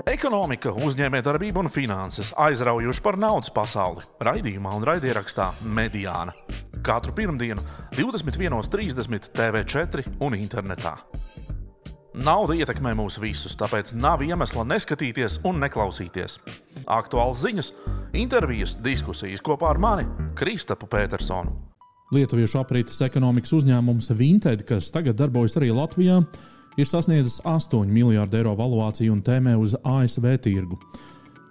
Ekonomika, uzņēmējdarbība un finanses aizraujuši par naudas pasauli. Raidījumā un raidierakstā Mediāna. Katru pirmdienu 21:30 TV4 un internetā. Nauda ietekmē mūs visus, tāpēc nav iemesla neskatīties un neklausīties. Aktuāls ziņas, intervijas, diskusijas kopā ar mani, Kristapu Petersonu. Lietuviešu aprītes ekonomikas uzņēmums Vinted, kas tagad darbojas arī Latvijā, ir sasniedzis 8 miljārdu eiro valuāciju un tēmē uz ASV tirgu.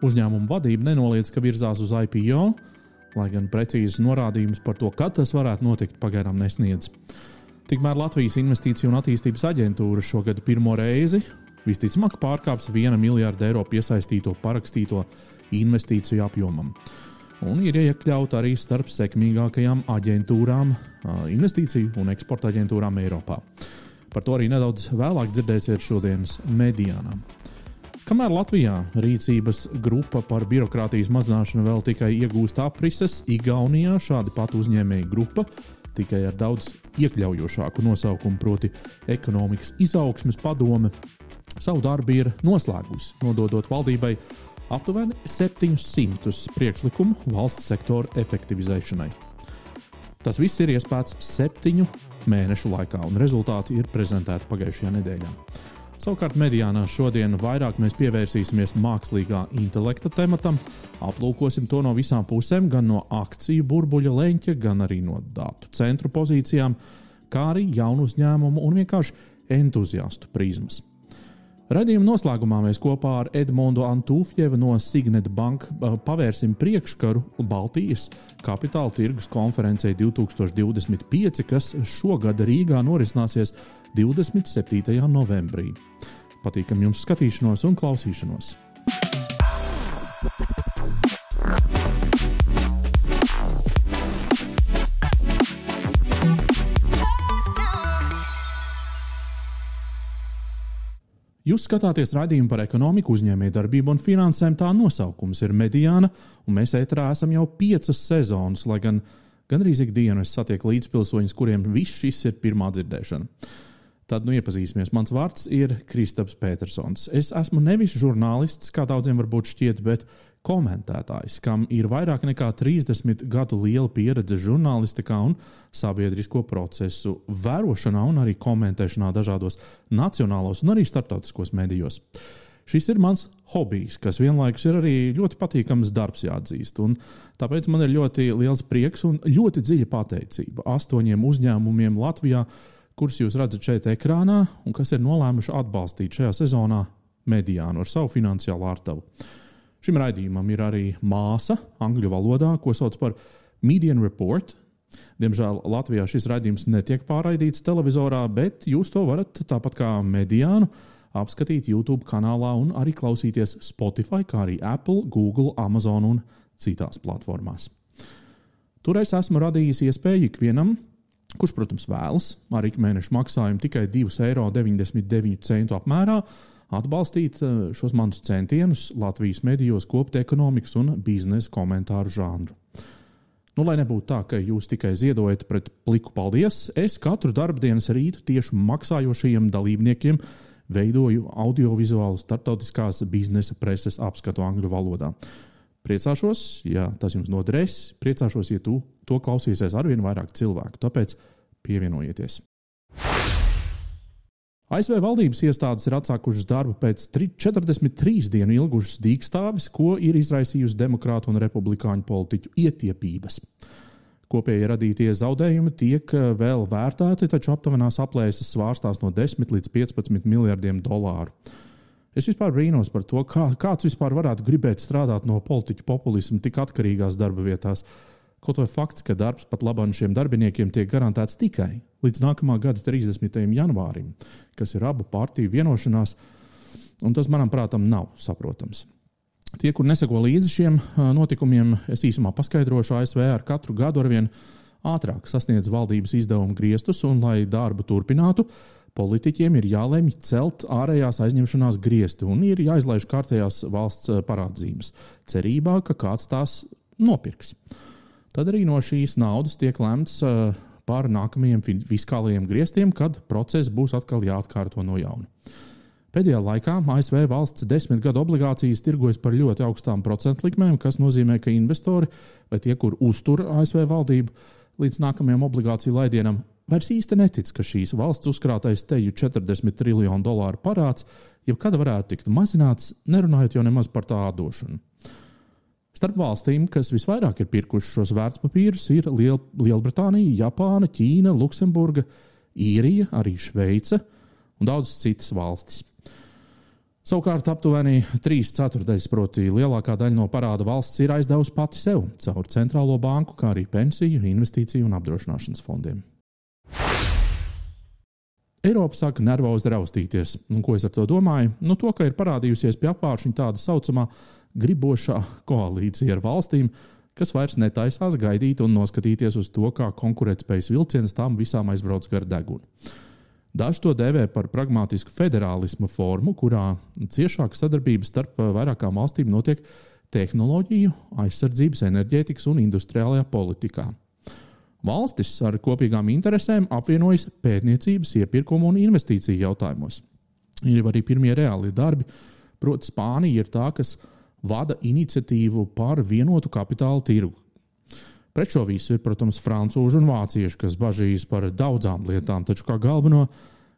Uzņēmuma vadība nenoliedz, ka virzās uz IPO, lai gan precīzes norādījumus par to, kad tas varētu notikt, pagaidām nesniedz. Tikmēr Latvijas Investīciju un attīstības aģentūra šogad pirmo reizi visticamāk pārkāps 1 miljārdu eiro piesaistīto parakstīto investīciju apjomam. Un ir iekļauta arī starp sekmīgākajām aģentūrām, investīciju un eksporta aģentūrām Eiropā. Par to arī nedaudz vēlāk dzirdēsiet šodienas Mediānā. Kamēr Latvijā rīcības grupa par birokrātijas mazināšanu vēl tikai iegūst aprises, Igaunijā šāda pati uzņēmēja grupa, tikai ar daudz iekļaujošāku nosaukumu, proti ekonomikas izaugsmes padome, savu darbu ir noslēgusi, nododot valdībai aptuveni 700 priekšlikumu valsts sektora efektivizēšanai. Tas viss ir iespēts 7 mēnešu laikā, un rezultāti ir prezentēti pagājušajā nedēļā. Savukārt Mediānā šodien vairāk mēs pievērsīsimies mākslīgā intelekta tematam, aplūkosim to no visām pusēm, gan no akciju burbuļa leņķa, gan arī no datu centru pozīcijām, kā arī jaunu uzņēmumu un vienkārši entuziastu prizmas. Raidījuma noslēgumā mēs kopā ar Edmundu Antūfjevu no Signet Bank pavērsim priekškaru Baltijas kapitāla tirgus konferencei 2025, kas šogad Rīgā norisināsies 27. novembrī. Patīkam jums skatīšanos un klausīšanos! Jūs skatāties raidījumu par ekonomiku, uzņēmējdarbību un finansēm, tā nosaukums ir Mediāna, un mēs ēterā esam jau 5 sezonas, lai gan gandrīz ikdienu es satieku līdzpilsoņus, kuriem viss šis ir pirmā dzirdēšana. Tad iepazīsimies. Mans vārds ir Kristaps Petersons. Es esmu nevis žurnālists, kā daudziem varbūt šķiet, bet komentētājs, kam ir vairāk nekā 30 gadu liela pieredze žurnālistikā un sabiedrisko procesu vērošanā un arī komentēšanā dažādos nacionālos un arī starptautiskos medijos. Šis ir mans hobijs, kas vienlaikus ir arī ļoti patīkams darbs jāatzīst, un tāpēc man ir ļoti liels prieks un ļoti dziļa pateicība 8 uzņēmumiem Latvijā, kurus jūs redzat šeit ekrānā un kas ir nolēmuši atbalstīt šajā sezonā Mediānu ar savu finansiālu ārtavu. Šim raidījumam ir arī māsa angļu valodā, ko sauc par Median Report. Diemžēl Latvijā šis raidījums netiek pārraidīts televizorā, bet jūs to varat tāpat kā Mediānu apskatīt YouTube kanālā un arī klausīties Spotify, kā arī Apple, Google, Amazon un citās platformās. Toreiz esmu radījis iespēju ikvienam, kurš, protams, vēlas ar ikmēnešu maksājumu tikai 2,99 eiro apmērā, atbalstīt šos manus centienus Latvijas medijos kopt ekonomikas un biznesa komentāru žanru. Lai nebūtu tā, ka jūs tikai ziedojat pret pliku paldies, es katru darbdienas rītu tieši maksājošajiem dalībniekiem veidoju audiovizuālu starptautiskās biznesa preses apskatu angļu valodā. Priecāšos, ja tas jums noderēs, priecāšos, ja to klausīsies arvien vairāk cilvēku, tāpēc pievienojieties. ASV valdības iestādes ir atsākušas darbu pēc 43 dienu ilgušas dīkstāves, ko ir izraisījusi demokrātu un republikāņu politiķu ietiepības. Kopēji radītie zaudējumi tiek vēl vērtēti, taču aptuvenās aplēses svārstās no 10 līdz 15 miljardiem dolāru. Es vispār brīnos par to, kāds vispār varētu gribēt strādāt no politiķu populismu tik atkarīgās darba vietās. Kaut vai fakts, ka darbs pat labāk šiem darbiniekiem tiek garantēts tikai līdz nākamā gada 30. janvārim, kas ir abu partiju vienošanās, un tas manam prātam nav saprotams. Tie, kur neseko līdzi šiem notikumiem, es īsumā paskaidrošu, ASV ar katru gadu arvien ātrāk sasniedz valdības izdevumu griestus, un, lai darbu turpinātu, politiķiem ir jālemj celt ārējās aizņemšanās griesti un ir jāizlaiž kārtējās valsts parādzīmes, cerībā, ka kāds tās nopirks. Tad arī no šīs naudas tiek lemts par nākamajiem fiskālajiem griestiem, kad process būs atkal jāatkārto no jauna. Pēdējā laikā ASV valsts 10 gadu obligācijas tirgojas par ļoti augstām procentu likmēm, kas nozīmē, ka investori vai tie, kur uztur ASV valdību līdz nākamajam obligāciju laidienam, vairs īsti netic, ka šīs valsts uzkrātais teju $40 triljonu parāds jebkad varētu tikt mazināts, nerunājot jau nemaz par tā atdošanu. Starp valstīm, kas visvairāk ir pirkuši šos vērtspapīrus, ir Lielbritānija, Japāna, Ķīna, Luksemburga, Īrija, arī Šveice un daudzas citas valstis. Savukārt aptuveni 3/4, proti lielākā daļa no parāda valsts ir aizdevusi pati sev caur centrālo banku, kā arī pensiju, investīciju un apdrošināšanas fondiem. Eiropa sāka nervozi raustīties. Ko es ar to domāju? To, ka ir parādījusies pie apvāršņa tāda saucamā gribošā koalīcija ar valstīm, kas vairs netaisās gaidīt un noskatīties uz to, kā konkurētspējas vilciens tām visām aizbrauc gar degunu. Daži to dēvē par pragmātisku federālisma formu, kurā ciešāka sadarbība starp vairākām valstīm notiek tehnoloģiju, aizsardzības, enerģētikas un industriālajā politikā. Valstis ar kopīgām interesēm apvienojas pētniecības, iepirkumu un investīciju jautājumos. Ir arī pirmie reāli darbi, proti Spānija ir tā, kas vada iniciatīvu par vienotu kapitāla tirgu. Pret šo visu ir, protams, francūži un vācieši, kas bažīs par daudzām lietām, taču kā galveno,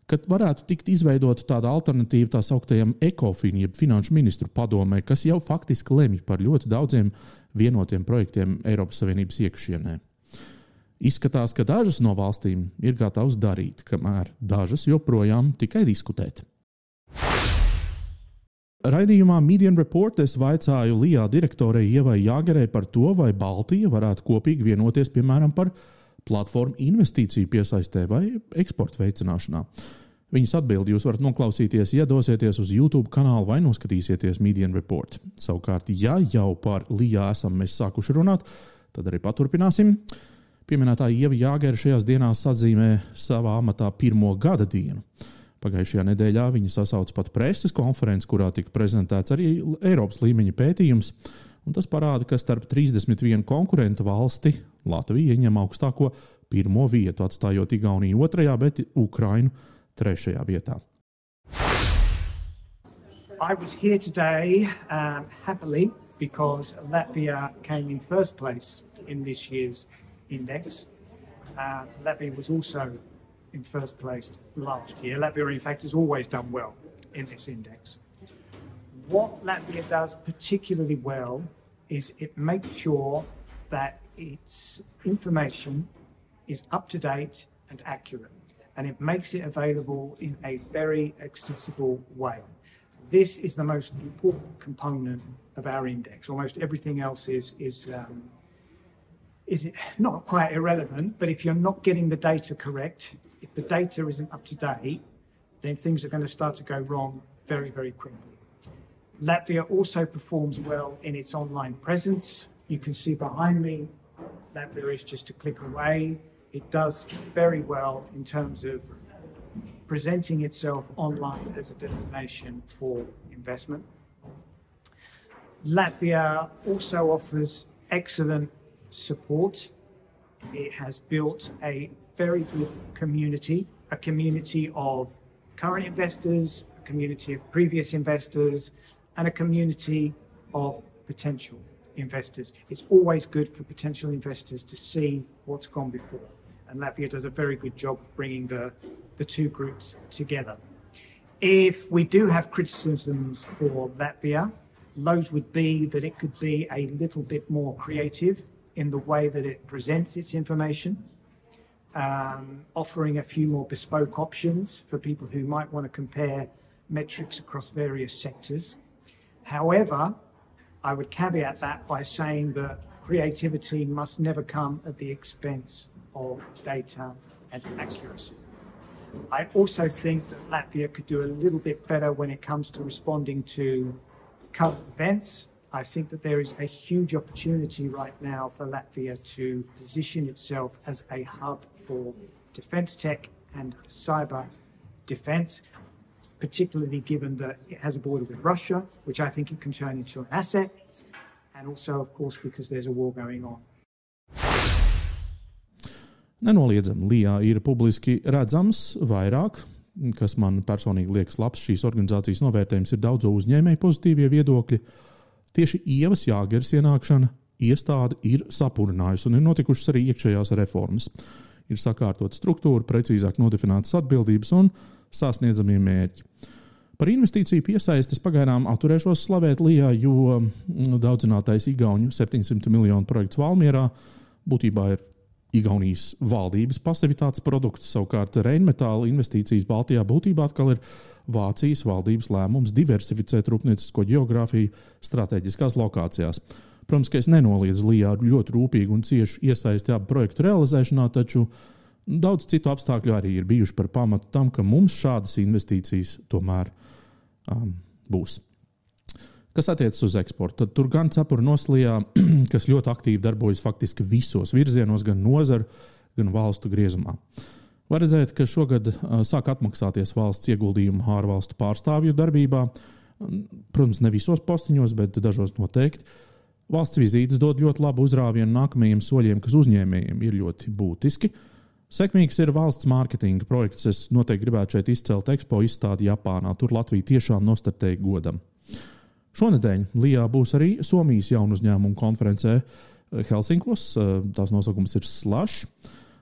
kad varētu tikt izveidota tāda alternatīva tā sauktajam ECOFIN, jeb finanšu ministru padomē, kas jau faktiski lemj par ļoti daudziem vienotiem projektiem Eiropas Savienības iekšienē. Izskatās, ka dažas no valstīm ir gatavas darīt, kamēr dažas joprojām tikai diskutēt. Raidījumā Median Report es vaicāju Lijā direktorei Ievai Jāgerei par to, vai Baltija varētu kopīgi vienoties, piemēram, par platformu investīciju piesaistē vai eksporta veicināšanā. Viņas atbildi jūs varat noklausīties, ja dosieties uz YouTube kanālu vai noskatīsieties Median Report. Savukārt, ja jau par Lijā esam mēs sākuši runāt, tad arī paturpināsim. Pieminētā Ieva Jāgera šajās dienās atzīmē savā amatā 1. gada dienu. Pagājušajā nedēļā viņa sasauca pat preses konferenci, kurā tika prezentēts arī Eiropas līmeņa pētījums, un tas parāda, ka starp 31 konkurentu valsti Latvija ieņem augstāko 1. vietu, atstājot Igauniju 2., bet Ukrainu 3. vietā. I was here today happily because Latvia came in first place in this year's index. Latvia was also in first place last year. Latvia, in fact, has always done well in this index. What Latvia does particularly well is it makes sure that its information is up to date and accurate, and it makes it available in a very accessible way. This is the most important component of our index. Almost everything else is not quite irrelevant, but if you're not getting the data correct, if the data isn't up to date, then things are going to start to go wrong very, very quickly. Latvia also performs well in its online presence. You can see behind me, Latvia is just a click away. It does very well in terms of presenting itself online as a destination for investment. Latvia also offers excellent support. It has built a very good community, a community of current investors, a community of previous investors, and a community of potential investors. It's always good for potential investors to see what's gone before, and Latvia does a very good job of bringing the two groups together. If we do have criticisms for Latvia, those would be that it could be a little bit more creative in the way that it presents its information, offering a few more bespoke options for people who might want to compare metrics across various sectors. However, I would caveat that by saying that creativity must never come at the expense of data and accuracy. I also think that Latvia could do a little bit better when it comes to responding to current events. I think that there is a huge opportunity right now for Latvia to position itself as a hub for defence tech and cyber defence, particularly given that it has a border with Russia, which I think it can turn into an asset, and also, of course, because there's a war going on. Nenoliedzami, Lijā ir publiski redzams vairāk kas man personīgi liekas labs šīs organizācijas novērtējums, ir daudzo uzņēmēju pozitīvie viedokļi. Tieši Ievas Jāgeres ienākšana iestāde ir sapurinājusi un ir notikušas arī iekšējās reformas. Ir sakārtot struktūru, precīzāk nodefinētas atbildības un sasniedzamie mērķi. Par investīciju piesaistes pagaidām atturēšos slavēt Lijā, jo daudzinātais Igauņu 700 miljonu projekts Valmierā būtībā ir Igaunijas valdības pasivitātes produkts, savukārt Rheinmetall investīcijas Baltijā būtībā atkal ir Vācijas valdības lēmums diversificēt rūpniecisko geogrāfiju strateģiskās lokācijās. Protams, ka es nenoliedzu Lijā ļoti rūpīgi un cieši iesaisti abu projektu realizēšanā, taču daudz citu apstākļu arī ir bijuši par pamatu tam, ka mums šādas investīcijas tomēr būs. Kas attiecas uz eksportu, tad tur gan cepura noslījā, kas ļoti aktīvi darbojas faktiski visos virzienos, gan nozaru, gan valstu griezumā. Var redzēt, ka šogad sāk atmaksāties valsts ieguldījumu ārvalstu pārstāvju darbībā. Protams, ne visos postiņos, bet dažos noteikti. Valsts vizītes dod ļoti labu uzrāvienu nākamajiem soļiem, kas uzņēmējiem ir ļoti būtiski. Sekmīgs ir valsts mārketinga projekts. Es noteikti gribētu šeit izcelt Expo izstādi Japānā. Tur Latvija tiešām nostartēja godam. Šonedēļ Lijā būs arī Somijas jaunu uzņēmumu konferencē Helsinkos. Tās nosaukums ir Slash.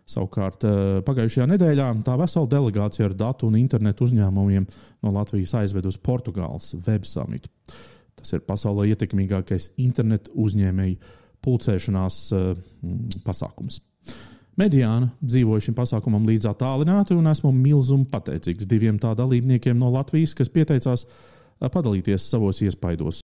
Savukārt pagājušajā nedēļā tā vesela delegācija ar datu un internetu uzņēmumiem no Latvijas aizved uz Portugāles Web Summitu. Tas ir pasaulē ietekmīgākais internetu uzņēmēju pulcēšanās pasākums. Mediāna dzīvoja šim pasākumam līdz attālināti un esmu milzum pateicīgs diviem tā dalībniekiem no Latvijas, kas pieteicās padalīties savos iespaidos.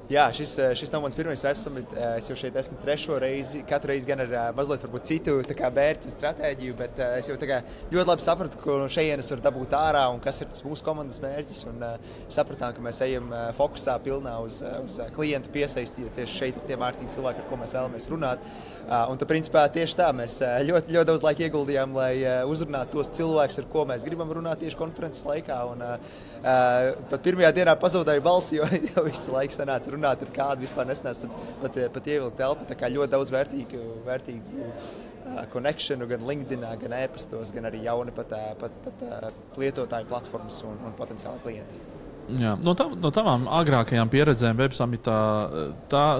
Jā, šis nav mans pirmais Web Summit. Es jau šeit esmu 3. reizi, katru reizi gan ar mazliet varbūt citu mērķu un stratēģiju, bet es jau ļoti labi sapratu, ko no šejienes var dabūt ārā un kas ir tas mūsu komandas mērķis. Un sapratām, ka mēs ejam fokusā pilnā uz klientu piesaistību. Tieši šeit ir tie mārketinga cilvēki, ar ko mēs vēlamies runāt. Un tad, principā, tieši tā, mēs ļoti, ļoti daudz laika ieguldījām, lai uzrunātu tos cilvēkus, ar ko mēs gribam runāt tieši konferences laikā. Un pat pirmajā dienā pazaudēju balsi, jo visu laiku sanāca runāt ar kādu, vispār nesanāca pat ievilkt telpu. Tā kā ļoti daudz vērtīgu connectionu gan LinkedInā, gan e-pastos, gan arī jauni pat lietotāju platformas un potenciāli klienti. Jā, no tavām agrākajām pieredzēm Web Summitā,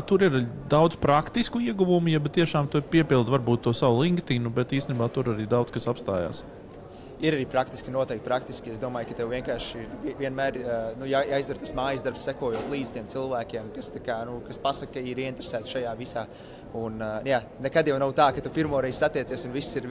tur ir daudz praktisku ieguvumu, ja tiešām tu piepildi varbūt to savu LinkedInu, bet īstenībā tur arī daudz kas apstājās. Ir arī noteikti praktiski. Es domāju, ka tev vienkārši vienmēr jāizdara tas mājas darbs, sekojot līdz tiem cilvēkiem, kas pasaka, ka ir ieinteresēti šajā visā. Un, nekad jau nav tā, ka tu pirmoreiz satiecies un viss ir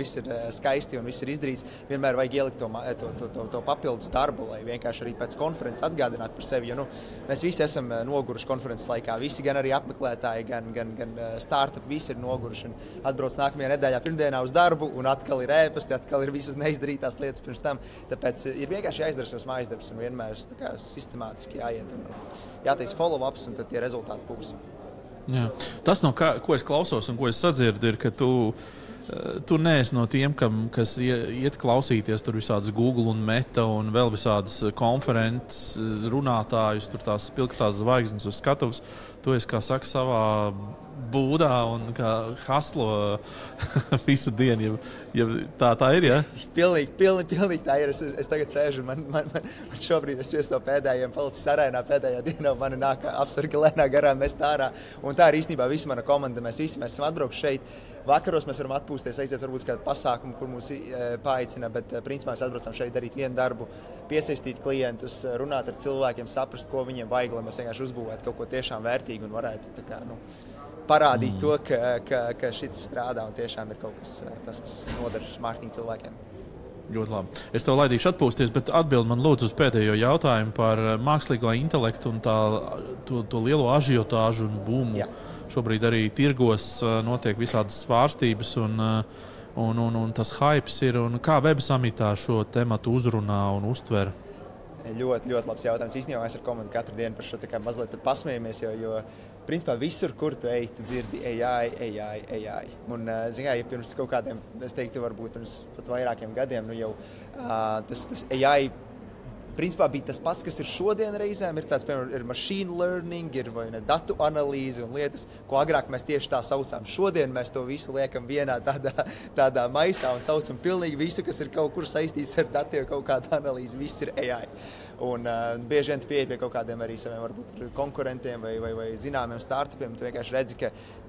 skaisti un viss ir izdarīts. Vienmēr vajag ielikt to papildus darbu, lai vienkārši arī pēc konferences atgādinātu par sevi. Jo mēs visi esam noguruši konferences laikā. Visi, gan arī apmeklētāji, gan startup, visi ir noguruši. Un atbrauc nākamajā nedēļā pirmdienā uz darbu un atkal ir ēpasti, atkal ir visas neizdarītās lietas pirms tam. Tāpēc ir vienkārši jāizdara savs mājas darbs un vienmēr sistemātiski jāiet un jātaisa follow-ups un tad tie rezultāti būs. Jā. Tas, ko es klausos un ko es sadzirdu, ir, ka tu neesi no tiem, kas iet klausīties tur visādas Google un Meta un vēl visādas konferences runātājus, tur tās spilgtās zvaigznes uz skatuves. Tu esi, kā saka, savā būdā un kā haslo visu dienu, ja tā ir, ja? Pilnīgi tā ir. Es tagad sēžu un man šobrīd es no pēdējiem palicis arēnā pēdējā dienā, un man nāk apsargi lēnā garām mest ārā. Un tā ir īstenībā visa mana komanda. Mēs esam atbraukuši šeit. Vakaros mēs varam atpūsties, aiziet varbūt kādu pasākumu, kur mūs paaicina, bet principā mēs atbraucam šeit darīt vienu darbu, piesaistīt klientus, runāt ar cilvēkiem, saprast, ko viņiem vajag, lai mēs vienkārši uzbūvētu kaut ko tiešām vērtīgu un varētu parādīt to, ka šis strādā un tiešām ir kaut kas tas, kas nodara mārketinga cilvēkiem. Ļoti labi. Es tev laidīšu atpūsties, bet atbild man lūdzu uz pēdējo jautājumu par mākslīgo intelektu un to lielo ažiotāžu un būmu. Jā. Šobrīd arī tirgos notiek visādas svārstības un tas hypes ir. Un kā Web Summitā šo tematu uzrunā un uztver? Ļoti, ļoti labs jautājums. Īstenībā mēs ar komandu katru dienu par šo mazliet pat pasmējamies, jo principā visur, kur tu ej, tu dzirdi AI. Un, ja pirms kaut kādiem, es teiktu, varbūt pirms pat vairākiem gadiem, jau tas AI principā bija tas pats, kas ir šodien reizēm. Ir tāds, piemēram, ir machine learning, ir vai ne datu analīze un lietas, ko agrāk mēs tieši tā saucām. Šodien mēs to visu liekam vienā tādā maisā un saucam pilnīgi visu, kas ir kaut kur saistīts ar datiem, kaut kāda analīze, viss ir AI. Un bieži vien pieeja pie kaut kādiem arī saviem varbūt konkurentiem vai zināmiem startupiem. Tu vienkārši redzi,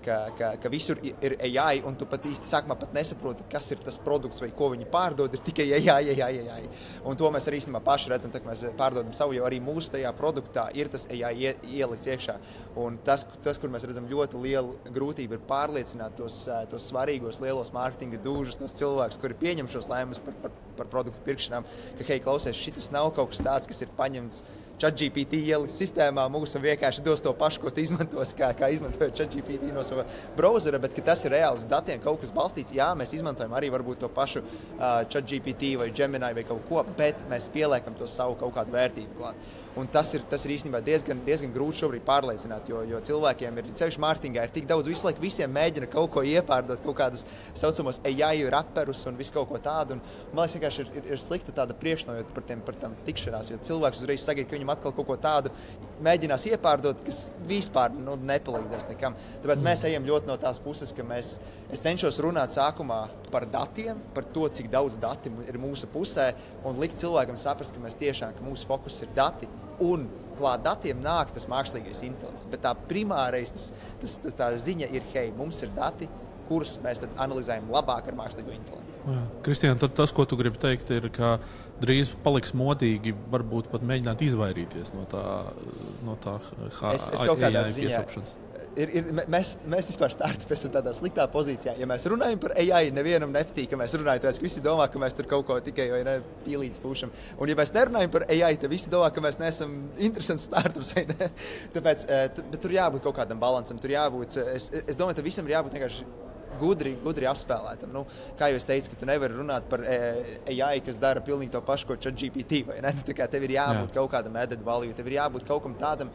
ka visur ir AI, un tu pat īsti sākumā pat nesaproti, kas ir tas produkts vai ko viņi pārdod, ir tikai AI. Un to mēs arī īstenībā paši redzam, tā, ka mēs pārdodam savu, jo arī mūsu tajā produktā ir tas AI ielikts iekšā. Un tas, kur mēs redzam ļoti lielu grūtību, ir pārliecināt tos svarīgos lielos mārketinga dūžus, tos cilvēkus, kuri pieņem šos lēmumus par produktu pirkšanām, ka, hei, klausies, šitas nav kaut kas tāds, kas ir paņemts ChatGPT ieliks sistēmā mūsu un vienkārši dos to pašu, ko tu izmantos, kā izmantojot ChatGPT no sava browsera, bet ka tas ir reāli uz datiem kaut kas balstīts. Jā, mēs izmantojam arī varbūt to pašu ChatGPT vai Gemini vai kaut ko, bet mēs pieliekam to savu kaut kādu vērtību klāt. Un tas ir īstenībā diezgan grūti šobrīd pārliecināt, jo cilvēkiem ir, ceļš mārketingā ir tik daudz, visu laiku visiem mēģina kaut ko iepārdot, kaut kādus saucamos AI raperus un visu kaut ko tādu. Un, man liekas, vienkārši ir slikta tāda priekšnojota par tam tikšanās, jo cilvēks uzreiz sagaida, ka viņam atkal kaut ko tādu mēģinās iepārdot, kas vispār nepalīdzēs nekam. Tāpēc mēs ejam ļoti no tās puses, ka es cenšos runāt sākumā par datiem, par to, cik daudz dati ir mūsu pusē, un likt cilvēkam saprast, ka mēs tiešām, ka mūsu fokus ir dati. Un klāt datiem nāk tas mākslīgais intelekts, bet tā primārais, tā ziņa ir, hei, mums ir dati, kurus mēs tad analizējam labāk ar mākslīgo intelektu. Kristiāna, tad tas, ko tu gribi teikt, ir, ka drīz paliks modīgi varbūt pat mēģināt izvairīties no tā AI piesaušanas. Mēs vispār startup esam tādā sliktā pozīcijā. Ja mēs runājam par AI, nevienam nepatīk, ka mēs runājam, tāpēc, ka visi domā, ka mēs tur kaut ko tikai vai ne pīlīdz pūšam. Un ja mēs nerunājam par AI, tad visi domā, ka mēs neesam interesants startups vai ne. Tāpēc, bet tur jābūt kaut kādam balansam, tur jābūt, es domāju, ka visam ir jābūt vienkārši gudri apspēlētam. Nu, kā jau es teicu, ka tu nevari runāt par AI, kas dara pilnīgi to pašu, ko ChatGPT, vai ne? Tā kā tev ir jābūt kaut kādam added value, tev ir jābūt kaut kam tādam,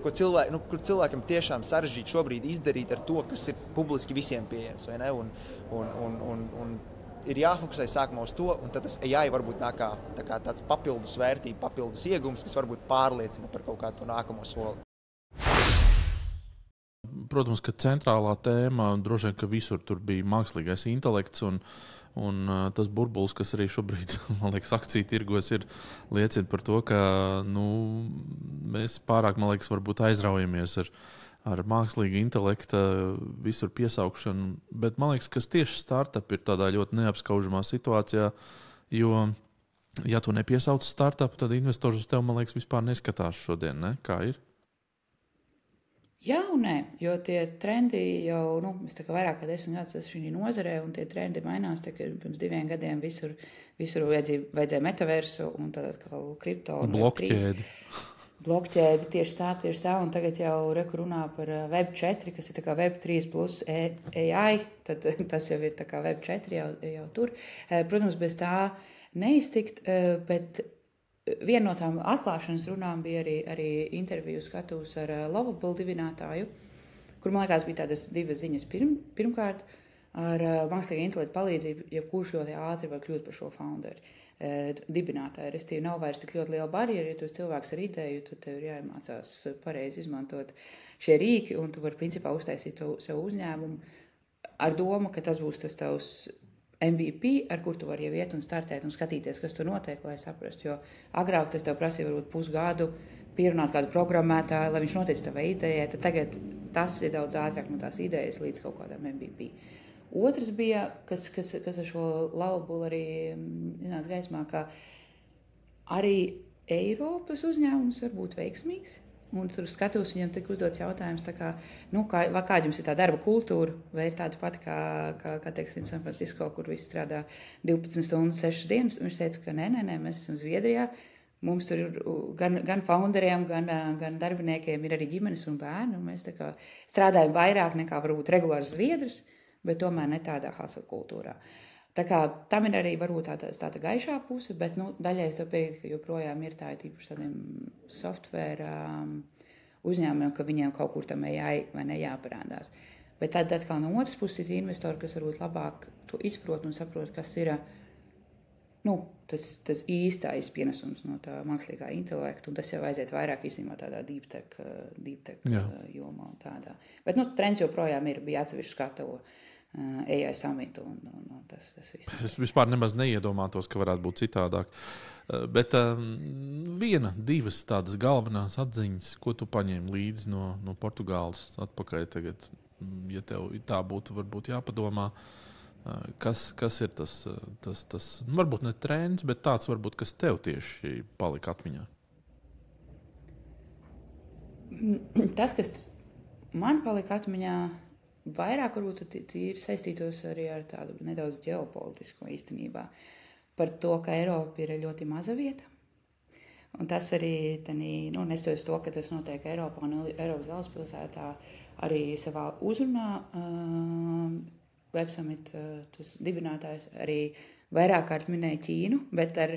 kur cilvēkam tiešām sarežģīt šobrīd izdarīt ar to, kas ir publiski visiem pieejams, vai ne? Un ir jāfokusē sākumā uz to, un tad tas AI varbūt nāk kā tāds papildus vērtība, papildus iegums, kas varbūt pārliecina par kaut kādu nākamo soli. Protams, ka centrālā tēma droši vien, ka visur tur bija mākslīgais intelekts un tas burbulis, kas arī šobrīd, man liekas, akciju tirgos ir liecina par to, ka mēs pārāk, man liekas, varbūt aizraujamies ar mākslīgu intelekta visur piesaukšanu, bet man liekas, ka tieši startup ir tādā ļoti neapskaužamā situācijā, jo, ja tu nepiesauc startup, tad investors uz tevi, man liekas, vispār neskatās šodien, ne? Kā ir? Jā un nē, jo tie trendi jau, es tā kā vairāk kā 10 gadus esmu šī nozarē, un tie trendi mainās, tā kā pirms 2 gadiem visur vajadzēja metaversu, un tad atkal kripto. Blokķēdi. Blokķēdi, tieši tā, un tagad jau runā par Web 4, kas ir tā kā Web 3 plus AI, tad tas jau ir tā kā Web 4 jau tur. Protams, bez tā neiztikt, bet viena no tām atklāšanas runām bija arī interviju skatūs ar Lovable dibinātāju, kur, man liekas, bija tādas 2 ziņas. Pirmkārt, ar mākslīgā intelekta palīdzību, jebkurš ļoti ātri var kļūt par šo founderi, dibinātāju. Restīvi nav vairs tik ļoti liela barjera, ja tu esi cilvēks ar ideju, tad tev ir jāiemācās pareizi izmantot šie rīki, un tu vari principā uztaisīt savu uzņēmumu ar domu, ka tas būs tas tavs MVP, ar kur tu vari jau iet un startēt un skatīties, kas tur notiek, lai saprastu. Jo agrāk tas tev prasīja varbūt pusgadu pierunāt kādu programmētāju, lai viņš noteica tavai idejai, tad tagad tas ir daudz ātrāk no tās idejas līdz kaut kādam MVP. Otrs bija, kas ar šo Lovable arī iznāca gaismā, ka arī Eiropas uzņēmums var būt veiksmīgs. Un tur skatos, viņam tika uzdots jautājums, kā kāda jums ir tā darba kultūra, vai ir tāda pati kā teiksim, San Francisco, kur visi strādā 12 stundas, 6 dienas. Un viņš teica, ka nē, mēs esam Zviedrijā. Mums tur ir gan founderiem, gan darbiniekiem ir arī ģimenes un bērni. Un mēs strādājam vairāk nekā varbūt regulārs zviedrs, bet tomēr ne tādā hustle kultūrā. Tā kā tam ir arī varbūt tāda gaišā puse, bet daļai es tev piekrītu, ka joprojām ir tā tīpaši tādiem software uzņēmumiem, ka viņiem kaut kur tam AI vai ne jāparādās. Bet tad atkal no otras puses ir investori, kas varbūt labāk to izprot un saprot, kas ir tas īstais pienesums no tā mākslīgā intelekta, un tas jau aiziet vairāk īstenībā tādā deep tech jomā un tādā. Bet, trends joprojām bija atsevišķi skatuvu AI samitu un tas viss. Es vispār nemaz neiedomātos, ka varētu būt citādāk. Bet viena, divas tādas galvenās atziņas, ko tu paņēmi līdzi no Portugāles atpakaļ tagad, ja tev tā būtu varbūt jāpadomā, kas ir tas varbūt ne trends, bet tāds varbūt, kas tev tieši palika atmiņā? Tas, kas man palika atmiņā, vairāk varbūt ir saistītos arī ar tādu nedaudz ģeopolitisku īstenībā. Par to, ka Eiropa ir ļoti maza vieta. Un tas arī, nestoties to, ka tas notiek Eiropā un Eiropas galvaspilsētā, arī savā uzrunā Web Summit tas dibinātājs arī vairāk kārt minēja Ķīnu, bet ar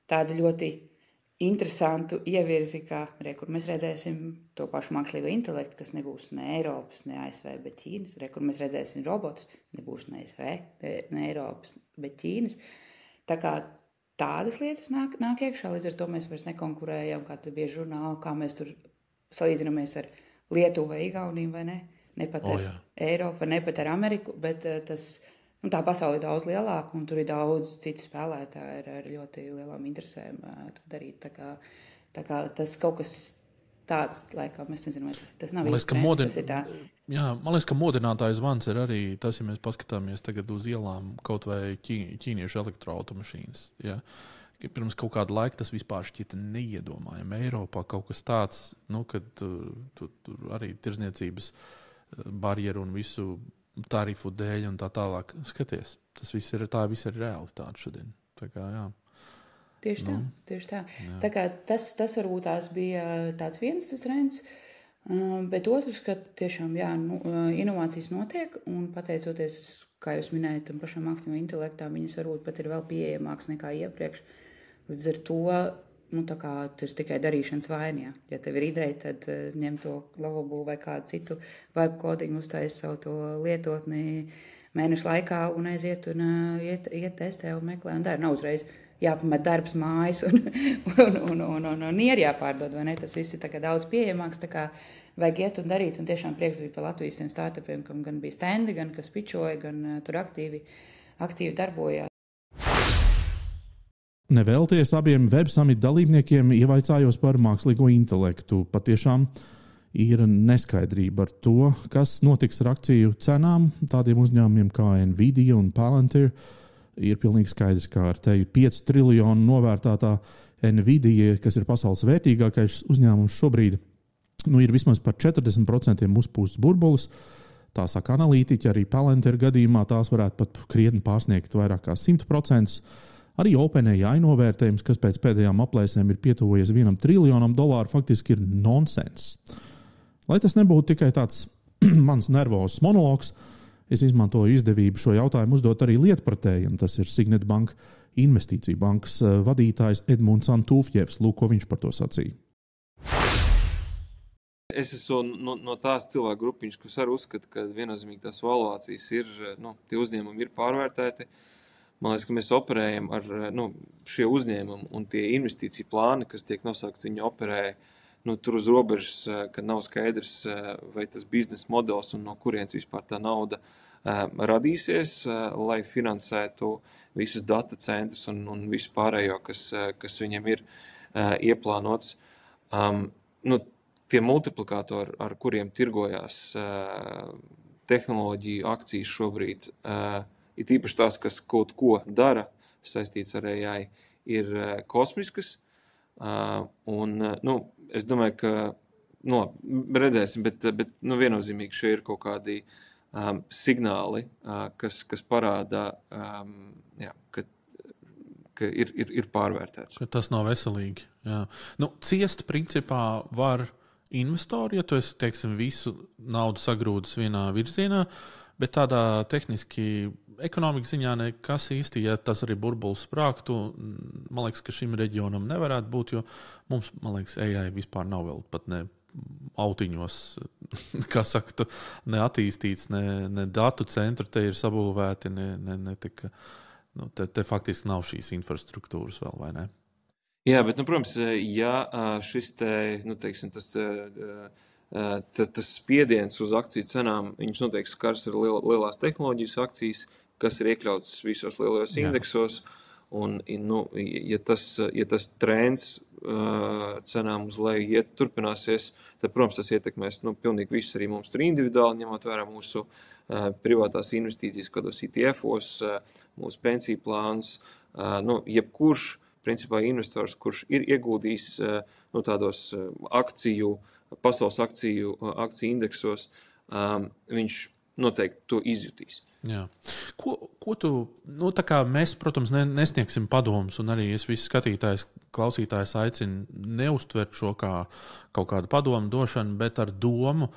tādu ļoti interesantu ievirzi, kur mēs redzēsim to pašu mākslīgo intelektu, kas nebūs ne Eiropas, ne ASV, bet Ķīnas, kur mēs redzēsim robotus, nebūs ne ASV, ne Eiropas, bet Ķīnas. Tā kā tādas lietas nāk iekšā, līdz ar to mēs vairs nekonkurējam, kā tur bieži runā, kā mēs tur salīdzinamies ar Lietuvu vai Igauniju, vai ne? Ne pat ar Eiropu, ne pat ar Ameriku, bet tā pasaule ir daudz lielāka, un tur ir daudz citu spēlētāju ar ļoti lielām interesēm to darīt. Tā kā tas kaut kas tāds, laikam, es nezinu, vai tas nav īstenībā, tas ir tā. Jā, man liekas, ka modinātājs zvans ir arī tas, ja mēs paskatāmies tagad uz ielām kaut vai ķīniešu elektroautomašīnas. Ja? Pirms kaut kāda laika tas vispār šķita neiedomājami. Eiropā kaut kas tāds, kad tur arī tirzniecības barjeru un visu tarifu dēļ un tā tālāk. Skaties, tas viss ir realitāte šodien. Tā kā, jā. Tieši tā. Jā. Tā kā tas varbūt tās bija tāds viens tas trends, bet otrs, ka tiešām, inovācijas notiek un pateicoties, kā jūs minējat, tam pašam mākslīgajam intelektam, viņas varbūt pat ir vēl pieejamāks nekā iepriekš. Līdz ar to, tas ir tikai darīšanas vaina. Ja tev ir ideja, tad ņem to Lavabo vai kādu citu web kodingu, uztais savu to lietotni mēnešu laikā un aiziet un iet testē un meklē un dara. Nav uzreiz jāpamet darbs mājas un ir jāpārdod, vai ne? Tas viss ir tā kā daudz pieejamāks, tā kā vajag iet un darīt. Un tiešām prieks bija par Latvijas tiem startupiem, kam gan bija stendi, gan kas pičoja, gan tur aktīvi darbojās. Nevēlties abiem Web Summit dalībniekiem ievaicājos par mākslīgo intelektu. Patiešām ir neskaidrība ar to, kas notiks ar akciju cenām tādiem uzņēmumiem kā Nvidia un Palantir. Ir pilnīgi skaidrs, ka ar teju 5 triljonu novērtētā Nvidia, kas ir pasaules vērtīgākais uzņēmums šobrīd, ir vismaz par 40% uzpūsts burbulis. Tā saka analītiķi, arī Palantir gadījumā tās varētu pat krietni pārsniegt vairāk kā 100%. Arī OpenAI novērtējums, kas pēc pēdējām aplēsēm ir pietuvojies $1 triljonam, faktiski ir nonsens. Lai tas nebūtu tikai tāds mans nervozs monologs, es izmantoju izdevību šo jautājumu uzdot arī lietpratējiem. Tas ir Signet Bank investīciju bankas vadītājs Edmunds Antūfjevs. Lūk, ko viņš par to sacīja. Es esmu no tās cilvēku grupiņas, kas arī uzskata, ka viennozīmīgi tās valuācijas ir, tie uzņēmumi ir pārvērtēti. Man liekas, ka mēs operējam ar šie uzņēmumi un tie investīciju plāni, kas tiek nosaukt, viņi operē tur uz robežas, ka nav skaidrs, vai tas biznesa modelis un no kurienes vispār tā nauda radīsies, lai finansētu visus data centrus un visu pārējo, kas viņam ir ieplānots. Tie multiplikātori, ar kuriem tirgojās tehnoloģiju akcijas šobrīd, ir īpaši tās, kas kaut ko dara, saistīts ar AI, ir kosmiskas. Es domāju, ka, redzēsim, bet viennozīmīgi šie ir kaut kādi signāli, kas parāda, ka ir pārvērtēts. Ka tas nav veselīgi. Jā. Ciest principā var investori, ja tu esi, teiksim, visu naudu sagrūdis vienā virzienā, bet tādā tehniski ekonomikas ziņā nekas īsti, ja tas arī burbulis sprāktu, man liekas, ka šim reģionam nevarētu būt, jo mums, man liekas, AI vispār nav vēl pat ne autiņos, kā saka, ne attīstīts, ne datu centru te ir sabūvēti, ne Te faktiski nav šīs infrastruktūras vēl, vai ne? Jā, bet, protams, ja šis teiksim, tas spiediens uz akciju cenām, viņš noteikti skars ar lielās tehnoloģijas akcijas, kas ir iekļauts visos lielajos indeksos, un, ja tas trends cenām uz leju turpināsies, tad, protams, tas ietekmēs, pilnīgi visus arī mums tur individuāli, ņemot vērā mūsu privātās investīcijas, kādos ETF-os, mūsu pensiju plānus, jebkurš principā investors, kurš ir ieguldījis tādos pasaules akciju indeksos, viņš noteikti to izjutīs. Jā. Ko tu, tā kā mēs, protams, nesniegsim padomus, un arī es visus klausītājus aicinu neuztvert šo kā kaut kādu padomu došanu, bet ar domu,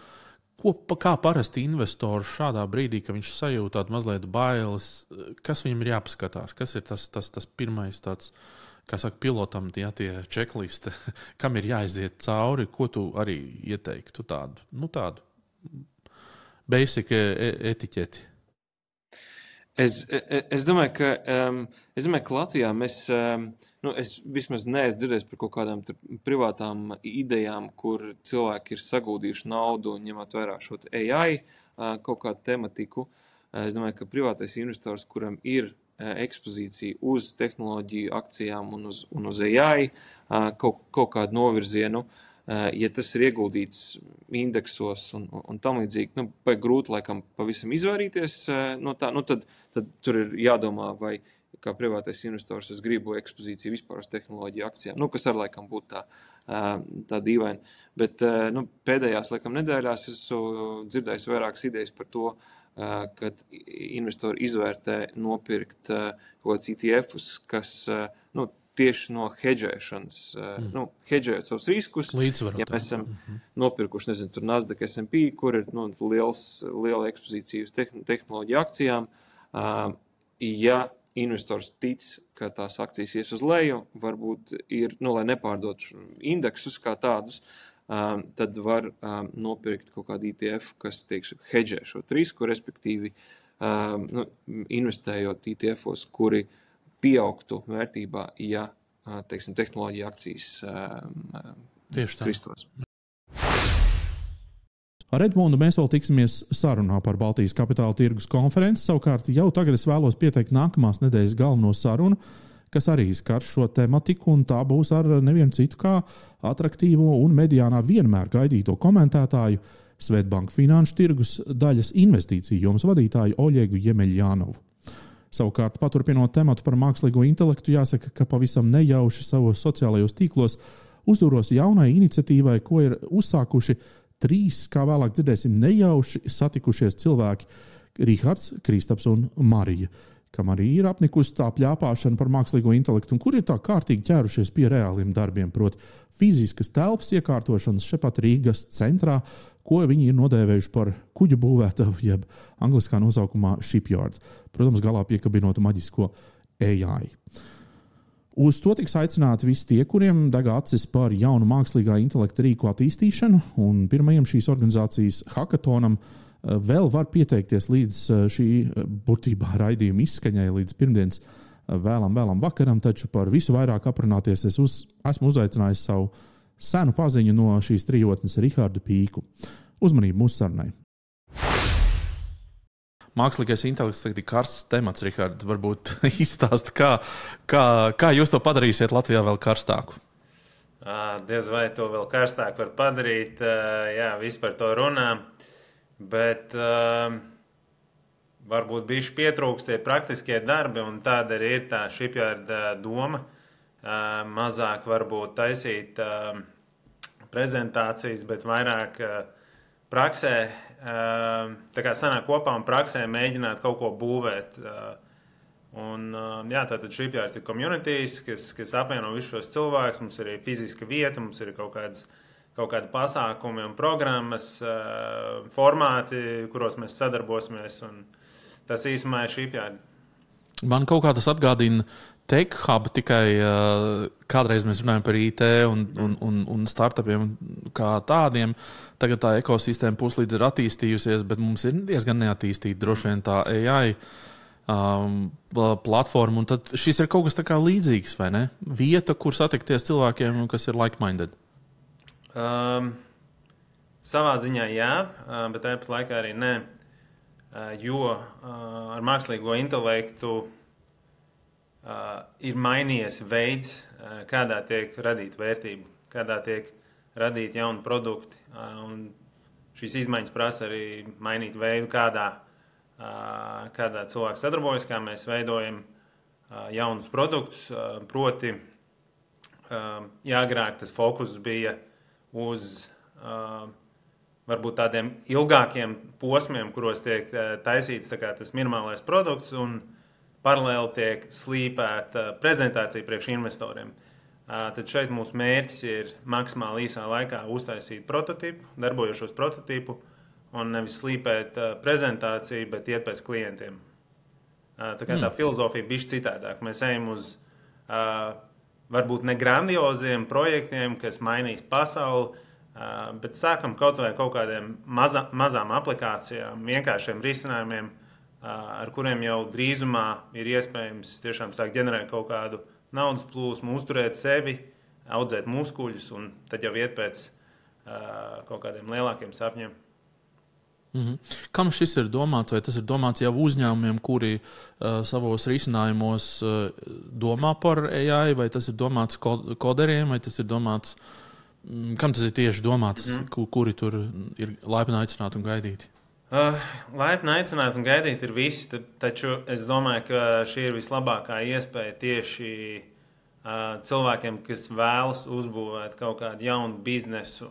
kā parasti investors šādā brīdī, ka viņš sajūt tādu mazliet bailes, kas viņam ir jāpaskatās, kas ir tas pirmais tāds, kā saka, pilotam tie čekliste, kam ir jāiziet cauri, ko tu arī ieteiktu tādu basic etiķeti? Es domāju, ka Latvijā es vismaz neesmu dzirdējis par kaut kādām privātām idejām, kur cilvēki ir saguldījuši naudu un ņemot vērā šo AI kaut kādu tematiku. Es domāju, ka privātais investors, kuram ir ekspozīcija uz tehnoloģiju akcijām un uz AI, kaut kādu novirzienu, ja tas ir ieguldīts indeksos un tam līdzīgi, vajag grūti laikam pavisam izvairīties no tā, tad tur ir jādomā, vai kā privātais investors es gribu ekspozīciju vispār uz tehnoloģiju akcijām, kas ar laikam būtu tā dīvaini. Bet pēdējās laikam nedēļās esmu dzirdējis vairākas idejas par to, kad investori izvērtē nopirkt kaut kāds ETF-us, kas tieši no hedžēšanas, hedžējot savus riskus. Līdzsvarot. Ja mēs esam nopirkuši, tur Nasdaq S&P, kur ir liela ekspozīcija uz tehnoloģiju akcijām, ja investors tic, ka tās akcijas ies uz leju, varbūt ir, lai nepārdot indeksus kā tādus, tad var nopirkt kaut kādu ETF, kas, teiksim, hedžē šo risku, respektīvi investējot ETF-os, kuri pieaugtu vērtībā, ja, teiksim, tehnoloģija akcijas kristos. Ar Edmundu mēs vēl tiksimies sarunā par Baltijas kapitāla tirgus konferenci. Savukārt jau tagad es vēlos pieteikt nākamās nedēļas galveno sarunu, kas arī skar šo tematiku, un tā būs ar nevienu citu kā atraktīvo un mediānā vienmēr gaidīto komentētāju Svetbank finanšu tirgus daļas investīciju jomas vadītāju Oļegu Jemeļjānovu. Savukārt, paturpinot tematu par mākslīgo intelektu, jāsaka, ka pavisam nejauši savos sociālajos tīklos uzdūros jaunai iniciatīvai, ko ir uzsākuši 3, kā vēlāk dzirdēsim, nejauši satikušies cilvēki Rihards, Kristaps un Marija, kam arī ir apnikusi tā pļāpāšana par mākslīgo intelektu, un kur ir tā kārtīgi ķērušies pie reāliem darbiem, proti fiziskas telpas iekārtošanas šepat Rīgas centrā, ko viņi ir nodēvējuši par kuģu būvētavu, jeb angliskā nosaukumā shipyard, protams, galā piekabinot maģisko AI. Uz to tiks aicināti visi tie, kuriem deg acis par jaunu mākslīgā intelekta rīku attīstīšanu, un pirmajam šīs organizācijas hackathonam vēl var pieteikties līdz šī būtībā raidījuma izskaņai, līdz pirmdienas vēlam vakaram, taču par visu vairāk aprunāties esmu uzaicinājis savu senu paziņu no šīs trijotnes Rihardu Pīku. Uzmanību mūsu sarunai. Mākslīgais intelekts tagad ir karsts temats, Rihard. Varbūt izstāst, kā jūs to padarīsiet Latvijā vēl karstāku? Diez vai to vēl karstāk var padarīt. Jā, viss par to runā. Bet varbūt bišķi pietrūkst tie praktiskie darbi, un tāda arī ir tā shipyard doma. Mazāk varbūt taisīt prezentācijas, bet vairāk praksē, tā kā sanāk kopā un praksē mēģināt kaut ko būvēt. Tātad shipyards ir communities, kas apvieno visus šos cilvēkus, mums ir fiziska vieta, mums ir kaut kādi pasākumi un programmas, formāti, kuros mēs sadarbosimies, un tas īsumā ir shipyard. Man kaut kā tas atgādina Tech Hub, tikai kādreiz mēs runājam par IT un startupiem kā tādiem. Tagad tā ekosistēma puslīdz ir attīstījusies, bet mums ir diezgan neattīstīta droši vien tā AI platformu, un tad šis ir kaut kas tā kā līdzīgs, vai ne? Vieta, kur satikties cilvēkiem, kas ir like-minded. Savā ziņā jā, bet tāpat laikā arī nē, jo ar mākslīgo intelektu ir mainījies veids, kādā tiek radīta vērtība, kādā tiek radīti jauni produkti. Un šīs izmaiņas prasa arī mainīt veidu, kādā cilvēks sadarbojas, kā mēs veidojam jaunus produktus. Proti, agrāk tas fokus bija uz varbūt tādiem ilgākiem posmiem, kuros tiek taisīts tas minimālais produkts un paralēli tiek slīpēta prezentācija priekš investoriem. Tad šeit mūsu mērķis ir maksimāli īsā laikā uztaisīt prototipu, darbojošos prototipu, un nevis slīpēt prezentāciju, bet iet pēc klientiem. Tā kā tā filozofija bišķi citādāk. Mēs ejam uz varbūt ne grandioziem projektiem, kas mainīs pasauli, bet sākam kaut kādiem mazām aplikācijām, vienkāršiem risinājumiem, ar kuriem jau drīzumā ir iespējams tiešām sākt ģenerēt kaut kādu naudas plūsmu, uzturēt sevi, audzēt muskuļus un tad jau iet pēc kaut kādiem lielākiem sapņiem. Kam šis ir domāts? Vai tas ir domāts jau uzņēmumiem, kuri savos risinājumos domā par AI, vai tas ir domāts koderiem, vai tas ir domāts, kam tas ir tieši domāts, kuri tur ir laipni aicināti un gaidīti? Laipni aicināt un gaidīt ir visi, taču es domāju, ka šī ir vislabākā iespēja tieši cilvēkiem, kas vēlas uzbūvēt kaut kādu jaunu biznesu,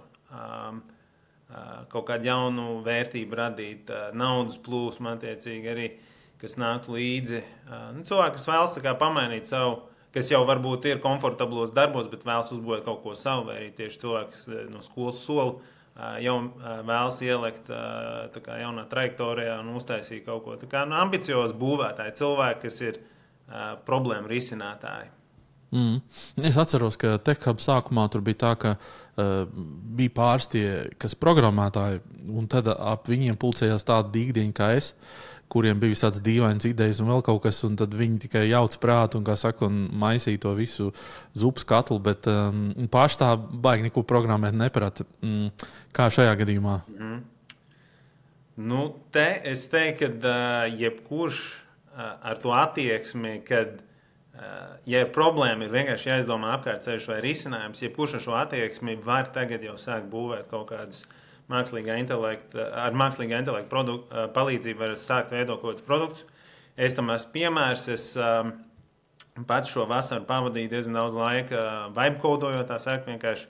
kaut kādu jaunu vērtību radīt, naudas plūsmu attiecīgi arī, kas nāk līdzi. Cilvēki, kas vēlas pamainīt savu, kas jau varbūt ir komfortablos darbos, bet vēlas uzbūvēt kaut ko savu, vai arī tieši cilvēks no skolas soli jau vēlas ielikt jaunā trajektorijā un uztaisīt kaut ko. Ambiciozi būvētāji cilvēki, kas ir problēma risinātāji. Es atceros, ka TechHub sākumā tur bija tā, ka bija pāris tie, kas programmētāji, un tad ap viņiem pulcējās tādi dīgdiņi kā es, kuriem bija visāds dīvains idejas un vēl kaut kas, un tad viņi tikai jauc prātu un, kā saka, un maisīja to visu zupas katlu, bet paši tā baigi neko programmēt neprata. Kā šajā gadījumā? Es teiktu, ka jebkurš ar to attieksmi, kad ja problēma ir vienkārši jāizdomā apkārtceļš vai risinājums, jebkurš ar šo attieksmi var tagad jau sākt būvēt kaut kādus ar mākslīgā intelekta palīdzību var sākt veidot kaut kādus produktus. Es tam esmu piemērs. Es pats šo vasaru pavadīju diezgan daudz laika vibekodojot, tā saka vienkārši.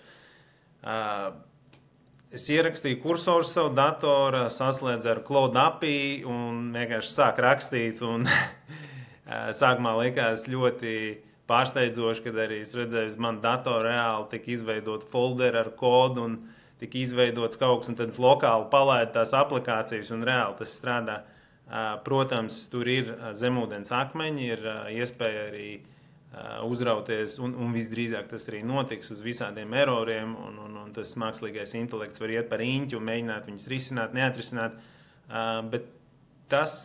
Es ierakstīju kursorus savu datoru, saslēdzu ar Cloud API un vienkārši sāku rakstīt. Un sākumā likās ļoti pārsteidzoši, kad arī es redzēju, uz manu datoru reāli tika izveidot folderu ar kodu un tika izveidots kaut kas, un tad lokāli palaida tās aplikācijas, un reāli tas strādā. Protams, tur ir zemūdens akmeņi, ir iespēja arī uzrauties, un visdrīzāk tas arī notiks uz visādiem eroriem, un tas mākslīgais intelekts var iet par īņķi un mēģināt viņus risināt, neatrisināt, bet tas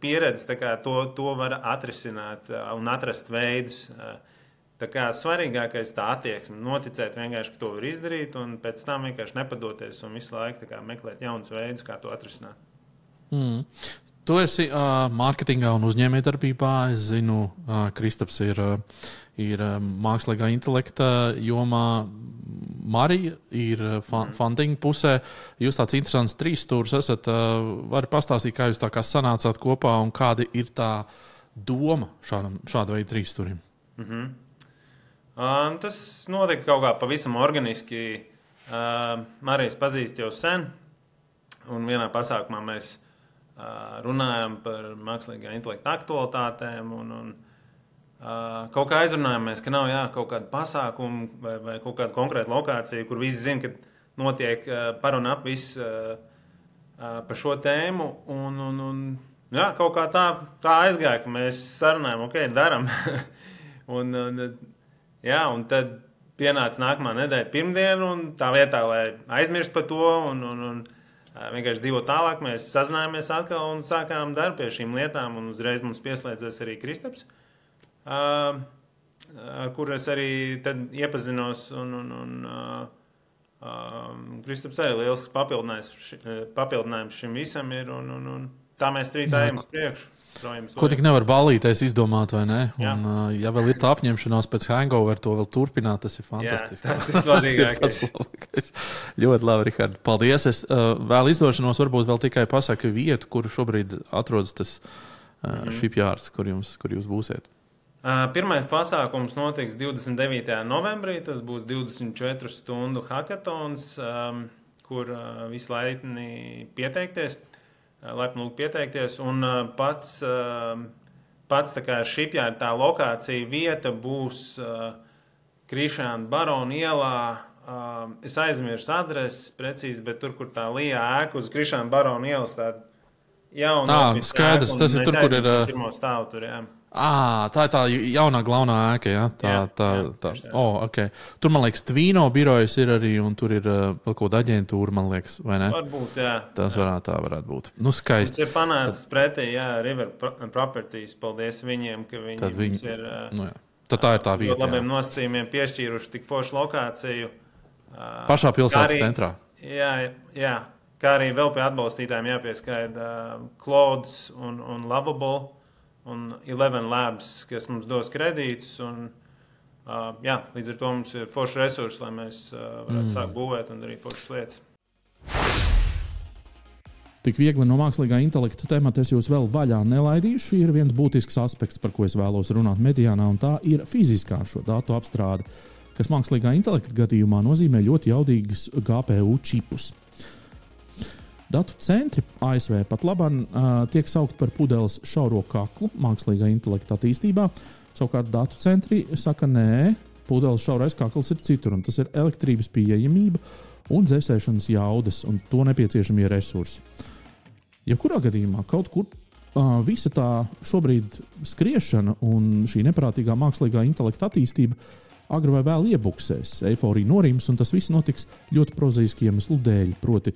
pieredze, to var atrisināt un atrast veidus. Tā kā svarīgākais tā attieksme, noticēt vienkārši, ka to var izdarīt, un pēc tam vienkārši nepadoties un visu laiku meklēt jaunus veidus, kā to atrisināt. Tu esi mārketingā un uzņēmējdarbībā. Es zinu, Kristaps ir mākslīgā intelekta jomā. Marija ir funding pusē. Jūs tāds interesants trīsstūrs esat. Vari pastāstīt, kā jūs tā kā sanācāt kopā un kāda ir tā doma šāda veida trīsstūrim? Tas notika kaut kā pavisam organiski. Marijas pazīst jau sen, un vienā pasākumā mēs runājam par mākslīgā intelekta aktualitātēm, un kaut kā aizrunājamies, ka nav kaut kāda pasākuma vai kaut kāda konkrēta lokācija, kur visi zina, ka notiek par un ap viss par šo tēmu, un kaut kā tā aizgāja, ka mēs sarunājam, daram. Un tad pienāca nākamā nedēļa pirmdiena, un tā vietā, lai aizmirst par to, un vienkārši dzīvot tālāk. Mēs sazinājāmies atkal un sākām darbu pie šīm lietām, un uzreiz mums pieslēdzies arī Kristaps, ar kuru es arī tad iepazinos, un Kristaps arī liels papildinājums šim visam ir, un tā mēs strītājam uz priekšu. Ko tik nevar ballīties izdomāt, vai ne? Un, ja vēl ir tā apņemšanās pēc hangover, to vēl turpināt, tas ir fantastiski. Jā, tas ir svarīgākais. Ļoti labi, Rihard. Paldies. Es vēl izdošanos varbūt vēl tikai pasaka vietu, kur šobrīd atrodas tas shipyards, kur jūs būsiet. Pirmais pasākums notiks 29. novembrī. Tas būs 24 stundu hackathons, kur visi laipni pieteikties. Laipni pieteikties, un pats tā kā shipyard, tā lokācija vieta būs Krišāna Barona ielā. Es aizmirsu adresi precīzi, bet tur, kur tā Lijā ēka uz Krišāna Barona ielas, tā jauna skaidrs, tas ir tur, kur ir pirmo stāvu tur, jā. Tā ir tā jaunā galvenā ēka, jā? Tā. Okay. Tur, man liekas, Tvīno birojas ir arī, un tur ir vēl kaut kāda aģentūra, man liekas, vai ne? Varbūt, jā. Tas varētu būt. Nu, skaisti. Tas ir panācis pretī, jā, River Properties, paldies viņiem, ka viņi ir Tad tā ir tā vieta, labiem nosacījumiem piešķīruši tik foršu lokāciju. Pašā pilsētas centrā. Jā, kā arī vēl pie atbalstītājiem jāpieskaida Clouds un Lovable. Un 11 Labs, kas mums dos kredītus, un līdz ar to mums ir forši resursi, lai mēs varētu sākt būvēt un darīt foršas lietas. Tik viegli no mākslīgā intelekta temata es jūs vēl vaļā nelaidīšu. Ir viens būtisks aspekts, par ko es vēlos runāt Mediānā, un tā ir fiziskā šo datu apstrāde, kas mākslīgā intelekta gadījumā nozīmē ļoti jaudīgas GPU čipus. Datu centri ASV pat labāk tiek saukti par pudeles šauro kaklu mākslīgā intelekta attīstībā. Savukārt datu centri saka, nē, pudeles šaurais kakls ir citur, un tas ir elektrības pieejamība un dzēsēšanas jaudas un to nepieciešamie resursi. Jebkurā gadījumā kaut kur visa tā šobrīd skriešana un šī neprātīgā mākslīgā intelekta attīstība agri vai vēl iebuksēs, eiforija norims, un tas viss notiks ļoti prozaiski iemeslu dēļ, proti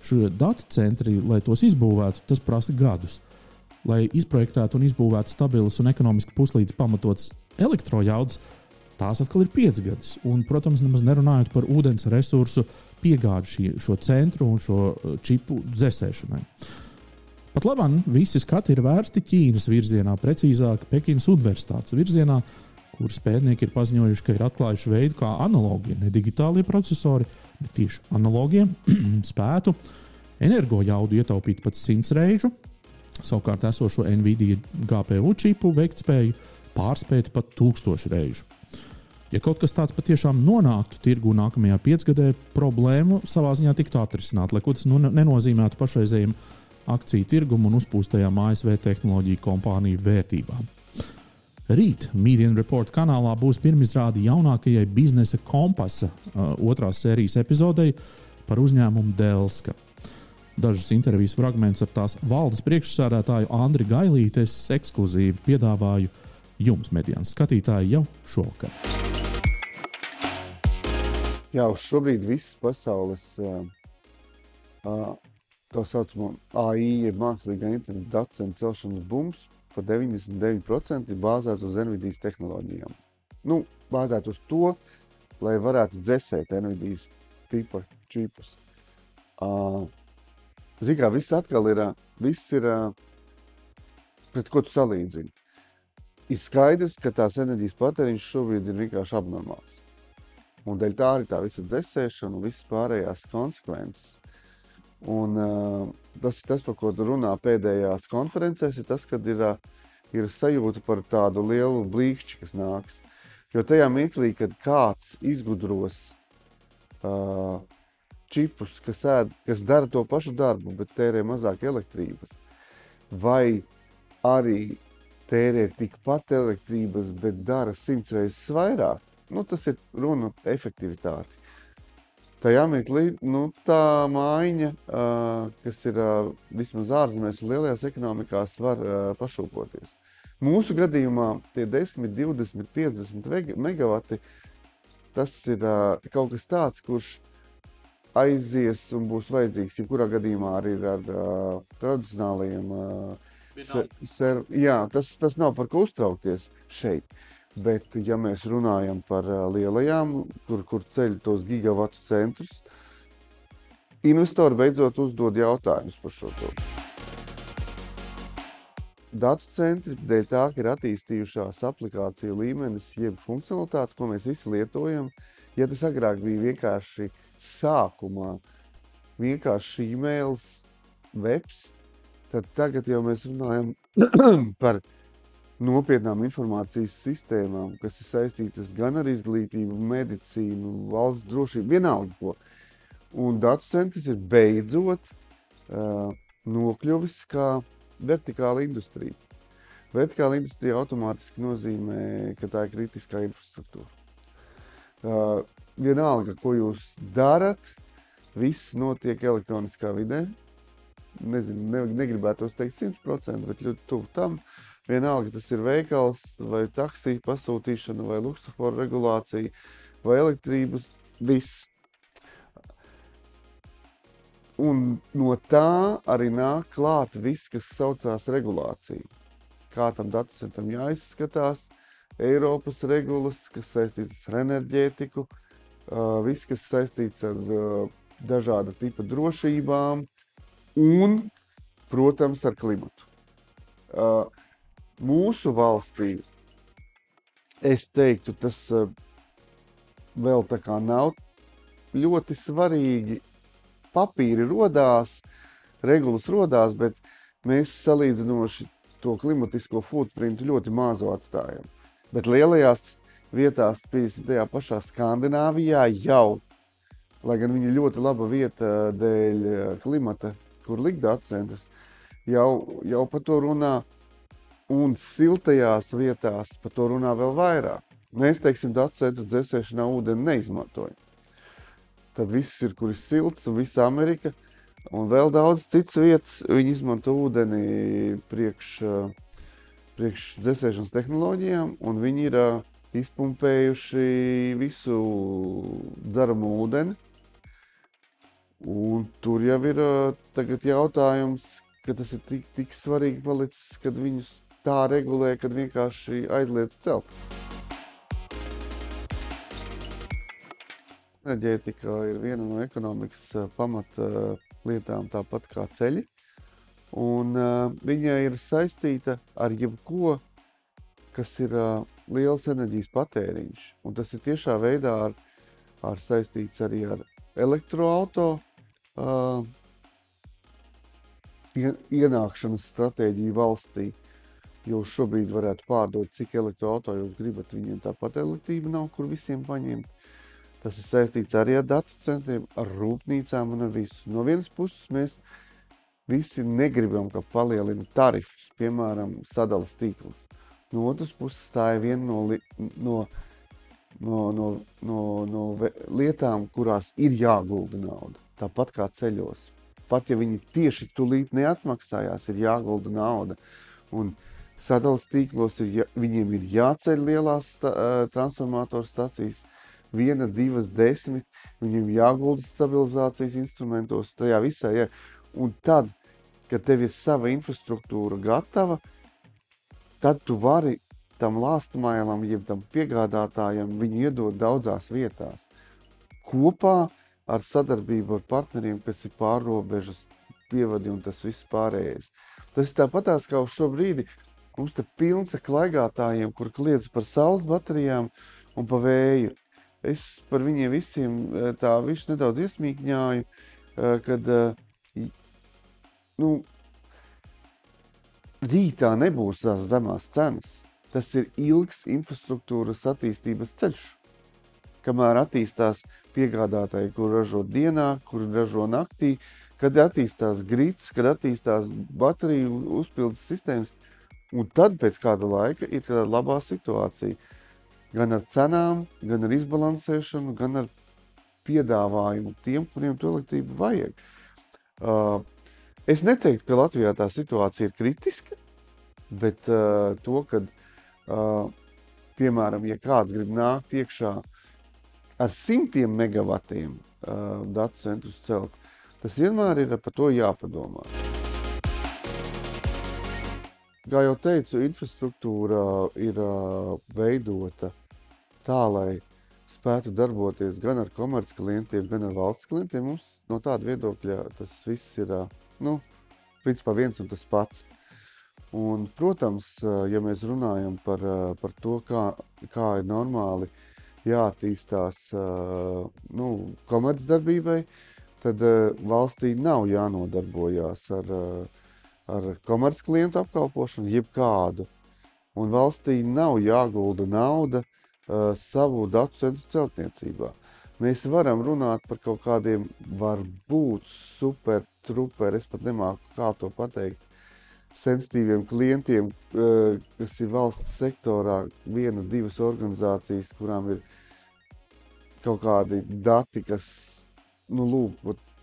šo datu centri, lai tos izbūvētu, tas prasa gadus. Lai izprojektētu un izbūvētu stabilas un ekonomiski puslīdz pamatotas elektrojaudas, tās atkal ir 5 gadus. Un, protams, nemaz nerunājot par ūdens resursu piegādi šo centru un šo čipu dzēsēšanai. Pat labāk visi skati ir vērsti Ķīnas virzienā, precīzāk Pekinas universitātes virzienā, kuras pētnieki ir paziņojuši, ka ir atklājuši veidu, kā analogie, ne digitālie procesori, bet tieši analogie spētu energojaudu ietaupīt pat 100 reižu, savukārt esošo NVIDIA GPU čipu veiktspēju pārspēt pat 1000 reižu. Ja kaut kas tāds patiešām nonāktu tirgu nākamajā 5-gadē, problēmu savā ziņā tiktu atrisināt, lai ko tas nenozīmētu pašreizējiem akciju tirgumu un uzpūstajām ASV tehnoloģiju kompāniju vērtībām. Rīt Median Report kanālā būs pirmizrāde jaunākajai biznesa kompasa 2. sērijas epizodei par uzņēmumu Delska. Dažus intervijas fragmentus ar tās valdes priekšsēdētāju Andri Gailīti es ekskluzīvi piedāvāju jums, Medianas skatītāji, jau šovakar. Jā, uz šobrīd visas pasaules tā saucamo AI, mākslīgā interneta datu centru celšanas bums, pa 99% ir bāzēts uz NVIDIA tehnoloģijām. Bāzēts uz to, lai varētu dzēsēt NVIDIA tipa čipus. Zikā, viss atkal ir, pret ko tu salīdzini. Ir skaidrs, ka tās enerģijas patēriņš šobrīd ir vienkārši abnormāls. Un dēļ tā arī tā visa dzēsēšana un visas pārējās konsekvences. Un tas ir tas, par ko tu runā pēdējās konferencēs, ir tas, kad ir sajūta par tādu lielu blīkšķi, kas nāks. Jo tajā mirklī, kad kāds izgudros čipus, kas dara to pašu darbu, bet tērē mazāk elektrības, vai arī tērē tikpat elektrības, bet dara 100 reizes vairāk, tas ir runa efektivitāti. Tajā mirklī, tā maiņa, kas ir vismaz ārzemēs un lielajās ekonomikās, var pašūpoties. Mūsu gadījumā tie 10, 20, 50 megavati, tas ir kaut kas tāds, kurš aizies un būs vajadzīgs, ja kurā gadījumā arī ir ar tradicionālajiem jā, tas nav par ko uztraukties šeit. Bet, ja mēs runājam par lielajām, kur ceļ tos gigavatu centrus, investori beidzot uzdod jautājumus par šo to. Datu centri dēļ tā, ka ir attīstījušās aplikāciju līmenis, jeb funkcionalitāte, ko mēs visi lietojam. Ja tas agrāk bija vienkārši sākumā, vienkārši e-mails, webs, tad tagad jau mēs runājam par nopietnām informācijas sistēmām, kas ir saistītas gan ar izglītību, medicīnu, valsts drošību, vienalga ko. Un datu centrs ir beidzot nokļuvis kā vertikāla industrija. Vertikāla industrija automātiski nozīmē, ka tā ir kritiskā infrastruktūra. Vienalga, ko jūs darat, viss notiek elektroniskā vidē. Nezinu, negribētos teikt 100%, bet ļoti tuvu tam. Vienalga, tas ir veikals, vai taksija pasūtīšana, vai luksusforu regulācija, vai elektrības, viss. Un no tā arī nāk klāt viss, kas saucās regulācija. Kā tam datacentram jāizskatās, Eiropas regulas, kas saistītas ar enerģētiku, viss, kas saistīts ar dažāda tipa drošībām un, protams, ar klimatu. Mūsu valstī, es teiktu, tas vēl tā kā nav ļoti svarīgi. Papīri rodās, regulas rodās, bet mēs salīdzinoši to klimatisko footprintu ļoti mazu atstājam. Bet lielajās vietās, piemēram, tajā pašā Skandināvijā jau, lai gan viņa ļoti laba vieta dēļ klimata, kur likt datacentrs, jau par to runā, un siltajās vietās par to runā vēl vairāk. Mēs, teiksim, datacentru dzēsēšanā ūdeni neizmantojam. Tad viss ir, kur ir silts, un visa Amerika, un vēl daudz cits vietas, viņi izmanto ūdeni priekš dzēsēšanas tehnoloģijām, un viņi ir izpumpējuši visu dzeramo ūdeni. Un tur jau ir tagad jautājums, ka tas ir tik svarīgi palicis, kad viņus tā regulē, kad vienkārši aizliedz celt. Enerģētika ir viena no ekonomikas pamata lietām, tāpat kā ceļi, un viņa ir saistīta ar jebko, kas ir liels enerģijas patēriņš, un tas ir tiešā veidā ar saistīts arī ar elektroauto ienākšanas stratēģiju valstī. Jūs šobrīd varētu pārdot, cik elektroauto jūs gribat, viņiem tāpat elektrība nav, kur visiem paņemt. Tas ir saistīts arī ar datu centriem, ar rūpnīcām un ar visu. No vienas puses mēs visi negribam, ka palielina tarifus, piemēram, sadalas tīkls. No otras puses tā ir viena no lietām, kurās ir jāgulda nauda. Tāpat kā ceļos. Pat ja viņi tieši tulīt neatmaksājās, ir jāgulda nauda. Un sadalas tīklos viņiem ir jāceļ lielās transformatoru stacijas, 1, 2, 10, viņiem jāgulda stabilizācijas instrumentos, tajā visā, ja. Un tad, kad tev ir sava infrastruktūra gatava, tad tu vari tam lāstamailam, jeb tam piegādātājam viņu iedot daudzās vietās. Kopā ar sadarbību ar partneriem, kas ir pārrobežas pievadi un tas viss pārējais. Tas ir tāpatās kā uz šo brīdi, mums te pilns ar klaigātājiem, kur kliedz par saules baterijām un pa vēju. Es par viņiem visiem tā visu nedaudz iesmīkņāju, kad rītā nebūs tās zemās cenas. Tas ir ilgs infrastruktūras attīstības ceļš. Kamēr attīstās piegādātāji, kur ražo dienā, kur ražo naktī, kad attīstās grids, kad attīstās bateriju uzpildes sistēmas, un tad pēc kāda laika ir kāda labā situācija. Gan ar cenām, gan ar izbalansēšanu, gan ar piedāvājumu tiem, kuriem to elektrību vajag. Es neteiktu, ka Latvijā tā situācija ir kritiska, bet to, kad, piemēram, ja kāds grib nākt iekšā ar 100 megavatiem datu centrus celt, tas vienmēr ir par to jāpadomā. Kā jau teicu, infrastruktūra ir veidota tā, lai spētu darboties gan ar komerc klientiem, gan ar valsts klientiem. Mums no tāda viedokļa tas viss ir, principā viens un tas pats. Un, protams, ja mēs runājam par to, kā ir normāli jāattīstās komercdarbībai, tad valstī nav jānodarbojās ar komercklientu apkalpošanu jebkādu. Un valstī nav jāgulda nauda savu datu centru celtniecībā. Mēs varam runāt par kaut kādiem varbūt super, es pat nemāku kā to pateikt, sensitīviem klientiem, kas ir valsts sektorā, 1-2 organizācijas, kurām ir kaut kādi dati, kas,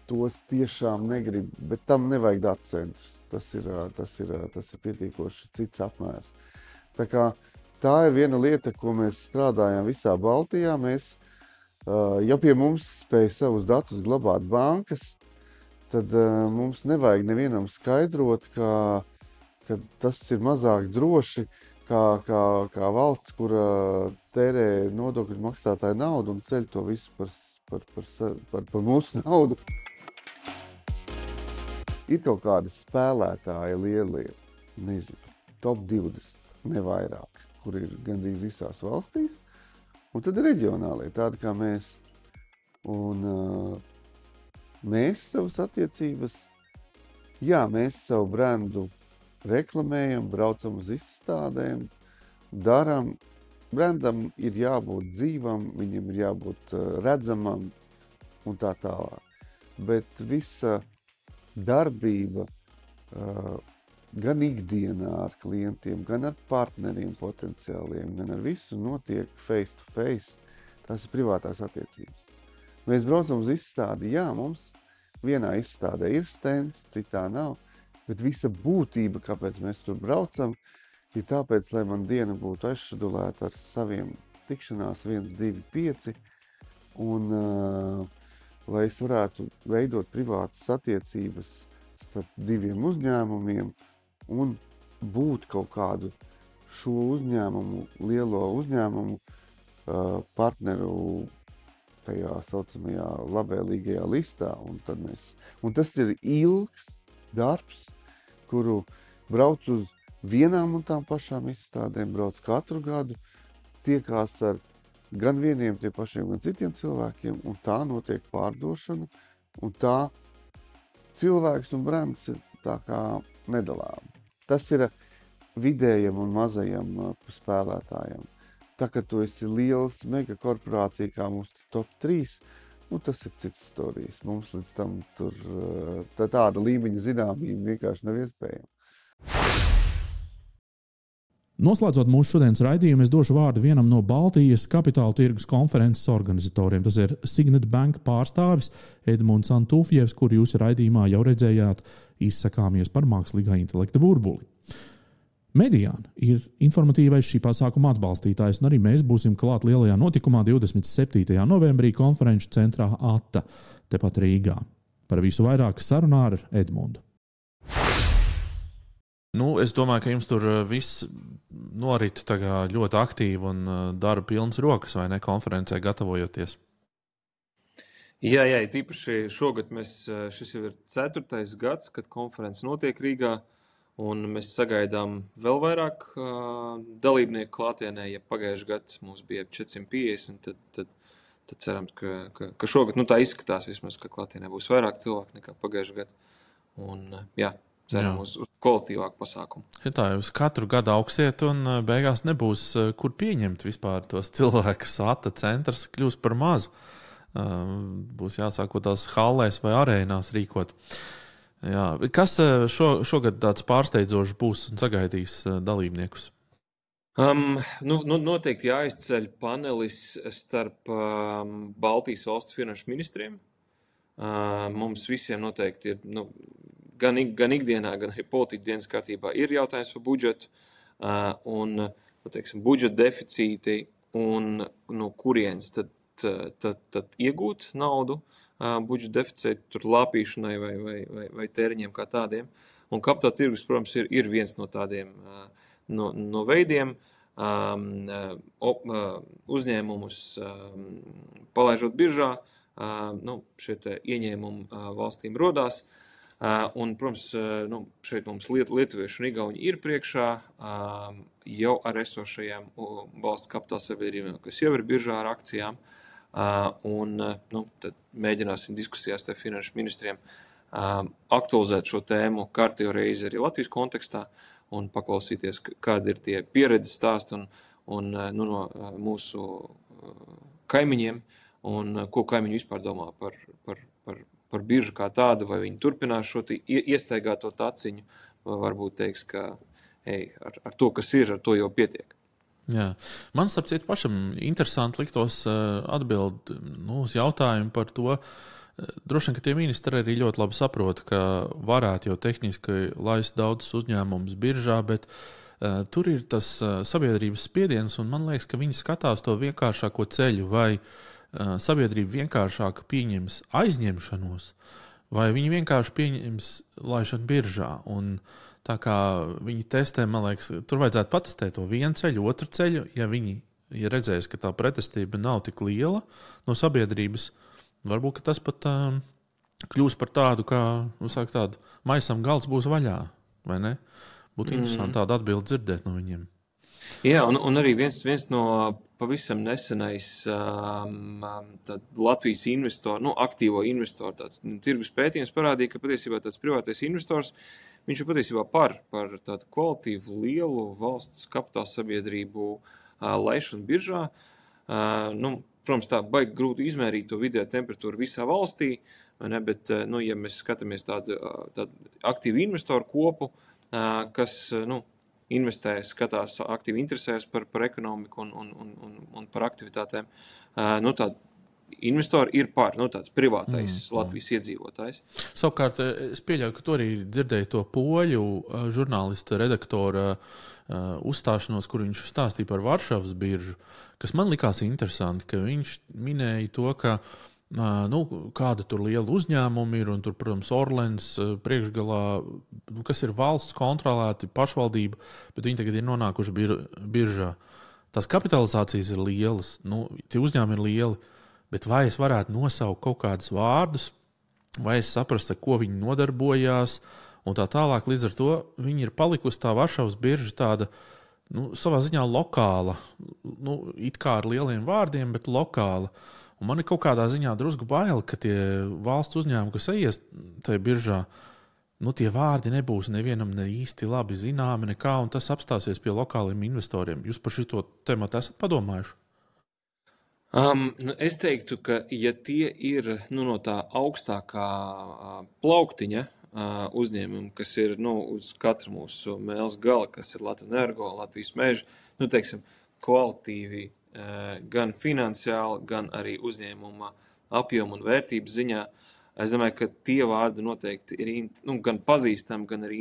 tos tiešām negrib, bet tam nevajag datu centrus. Tas ir pietiekoši cits apmērs. Tā kā tā ir viena lieta, ko mēs strādājam visā Baltijā. Mēs, ja pie mums spēj savus datus glabāt bankas, tad mums nevajag nevienam skaidrot, ka tas ir mazāk droši kā valsts, kura tērē nodokļu maksātāju naudu un ceļ to visu par mūsu naudu. Ir kaut kādi spēlētāji lielie, nezinu, top 20, nevairāk, kur ir gandrīz visās valstīs, un tad ir reģionālie, tādi kā mēs. Un mēs savas attiecības, mēs savu brendu reklamējam, braucam uz izstādēm, daram. Brendam ir jābūt dzīvam, viņam ir jābūt redzamam un tā tālāk. Bet visa darbība gan ikdienā ar klientiem, gan ar partneriem potenciāliem, gan ar visu notiek face to face. Tās ir privātās attiecības. Mēs braucam uz izstādi, mums vienā izstādē ir stends, citā nav, bet visa būtība, kāpēc mēs tur braucam, ir tāpēc, lai man diena būtu aizšadulēta ar saviem tikšanās 1, 2, 5 un lai es varētu veidot privātas attiecības starp 2 uzņēmumiem un būt kaut kādu šo uzņēmumu, lielo uzņēmumu partneru tajā saucamajā labvēlīgajā listā. Un tas ir ilgs darbs, kuru brauc uz vienām un tām pašām izstādēm, brauc katru gadu, tiekās ar gan vieniem tie pašiem, gan citiem cilvēkiem, un tā notiek pārdošana, un tā cilvēks un brands ir tā kā nedalām. Tas ir vidējam un mazajam spēlētājam. Tā, ka tu esi liels megakorporācija, kā mums top 3, tas ir cits storijas. Mums līdz tam tur tāda līmeņa zināmība vienkārši nav iespējama. Noslēdzot mūsu šodienas raidījumu, es došu vārdu vienam no Baltijas kapitāla tirgus konferences organizatoriem. Tas ir Signet Bank pārstāvis Edmunds Antūfjevs, kuru jūs raidījumā jau redzējāt, izsakāmies par mākslīgā intelekta burbuli. Mediāna ir informatīvais šī pasākuma atbalstītājs, un arī mēs būsim klāt lielajā notikumā 27. novembrī konferenču centrā ATA, tepat Rīgā. Par visu vairāk sarunā ar Edmundu. Es domāju, ka jums tur viss norit ļoti aktīvi un darba pilnas rokas, vai ne, konferencē gatavojoties? Jā, tīpaši šogad šis jau ir 4. gads, kad konference notiek Rīgā, un mēs sagaidām vēl vairāk dalībnieku klātienē. Ja pagājušajā gadā mums bija 450, tad ceram, ka šogad tā izskatās vismaz, ka klātienē būs vairāk cilvēku nekā pagājušajā gadā. Un ceram uz kvalitīvāku pasākumu. Tā jūs katru gadu augsiet un beigās nebūs, kur pieņemt vispār tos cilvēkus. ATA centrs kļūs par mazu. Būs jāsāk tās hallēs vai arēnās rīkot. Jā. Kas šogad tāds pārsteidzošs būs un sagaidīs dalībniekus? Noteikti jāizceļ panelis starp Baltijas valstu finanšu ministriem. Mums visiem noteikti ir gan ikdienā, gan arī politiķu dienas kārtībā ir jautājums par budžetu un budžeta deficīti un no kurienes tad tad iegūt naudu budžeta deficītu, tur lāpīšanai vai tēriņiem kā tādiem. Un kapitāla tirgus, protams, ir viens no tādiem no veidiem, uzņēmumus palaižot biržā, šie te ieņēmumi valstīm rodās. Un, protams, šeit mums lietuvieši un igauņi ir priekšā jau ar esošajām valsts kapitāla sabiedrībām, kas jau ir biržā ar akcijām. Un tad mēģināsim diskusijās te finanšu ministriem aktualizēt šo tēmu kārtējo reizi arī Latvijas kontekstā un paklausīties, kādi ir tie pieredzes stāsti un no mūsu kaimiņiem un ko kaimiņi vispār domā par biržu kā tādu, vai viņi turpinās šo iestaigāto taciņu, vai varbūt teiks, ka ar to, kas ir, ar to jau pietiek. Jā. Man starp citu pašam interesanti liktos atbild uz jautājumu par to. Droši vien, ka tie ministri arī ļoti labi saprot, ka varētu jau tehniski laist daudzus uzņēmumus biržā, bet tur ir tas sabiedrības spiediens, un man liekas, ka viņi skatās to vienkāršāko ceļu, vai sabiedrība vienkāršāk pieņems aizņemšanos, vai viņi vienkārši pieņems laišanu biržā. Un tā kā viņi testē, man liekas, tur vajadzētu patestēt to vienu ceļu, otru ceļu, ja viņi redzēs, ka tā pretestība nav tik liela no sabiedrības, varbūt, ka tas pat kļūs par tādu, kā, tādu maisam galds būs vaļā, vai ne? Būtu interesanti tādu atbildi dzirdēt no viņiem. Jā, un arī viens no pavisam nesenais Latvijas investoru, aktīvo investoru tāds tirgus pētījums parādīja, ka patiesībā tāds privātais investors, viņš ir patiesībā par tādu kvalitīvu lielu valsts kapitāla sabiedrību laišanu biržā. Protams, tā baigi grūti izmērīt to vidējo temperatūru visā valstī, bet, ja mēs skatāmies tādu aktīvu investoru kopu, kas, investē, skatās, aktīvi interesēs par ekonomiku un par aktivitātēm, tādu investori ir par, tāds privātais Latvijas iedzīvotājs. Savukārt, es pieļauju, ka tu arī dzirdēji to poļu žurnālista redaktora uzstāšanos, kur viņš stāstīja par Varšavas biržu, kas man likās interesanti, ka viņš minēja to, ka kāda tur liela uzņēmuma ir, un tur, protams, Orlens priekšgalā, kas ir valsts kontrolēti, pašvaldība, bet viņi tagad ir nonākuši biržā. Tās kapitalizācijas ir lielas, tie uzņēmumi ir lieli, bet vai es varētu nosaukt kaut kādus vārdus, vai es saprastu, ar ko viņi nodarbojās, un tā tālāk. Līdz ar to viņi ir palikusi tā Varšavas birža tāda, savā ziņā lokāla, it kā ar lieliem vārdiem, bet lokāla. Un man ir kaut kādā ziņā drusku bail, ka tie valsts uzņēmumi, kas ies tajā biržā, tie vārdi nebūs nevienam ne īsti labi zināmi nekā, un tas apstāsies pie lokāliem investoriem. Jūs par šito tematu esat padomājuši? Es teiktu, ka ja tie ir no tā augstākā plauktiņa uzņēmumi, kas ir uz katru mūsu mēles gala, kas ir Latvenergo, Latvijas meži, teiksim, kvalitīvi gan finansiāli, gan arī uzņēmuma apjoma un vērtības ziņā. Es domāju, ka tie vārdi noteikti ir gan pazīstami, gan arī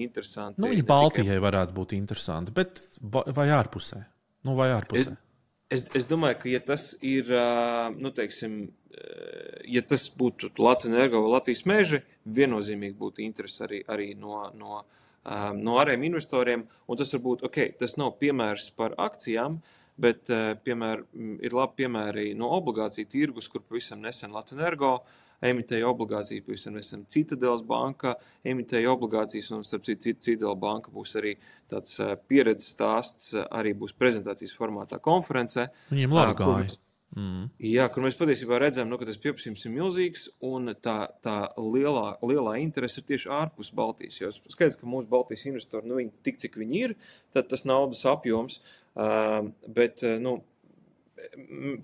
interesanti. Viņi Baltijai varētu būt interesanti, bet vai ārpusē? Vai ārpusē? Es domāju, ka ja tas ir, ja tas būtu Latvenergo vai Latvijas meži, viennozīmīgi būtu interesi arī no ārējiem investoriem, un tas varbūt, tas nav piemērs par akcijām, bet ir labi piemēri no obligāciju tirgus, kur pavisam nesen Latvenergo emitēja obligāciju, pavisam nesen Citadeles banka emitēja obligācijas, un starp citu Citadeles banka būs arī tāds pieredzes stāsts, arī būs prezentācijas formātā konferencē. Viņiem labi gāja. Jā, kur mēs patiesībā redzam, ka tas pieprasījums ir milzīgs, un tā lielā interese ir tieši ārpus Baltijas. Jo skaidrs, ka mūsu Baltijas investori, viņi tik, cik viņi ir, tad tas naudas apjoms, bet,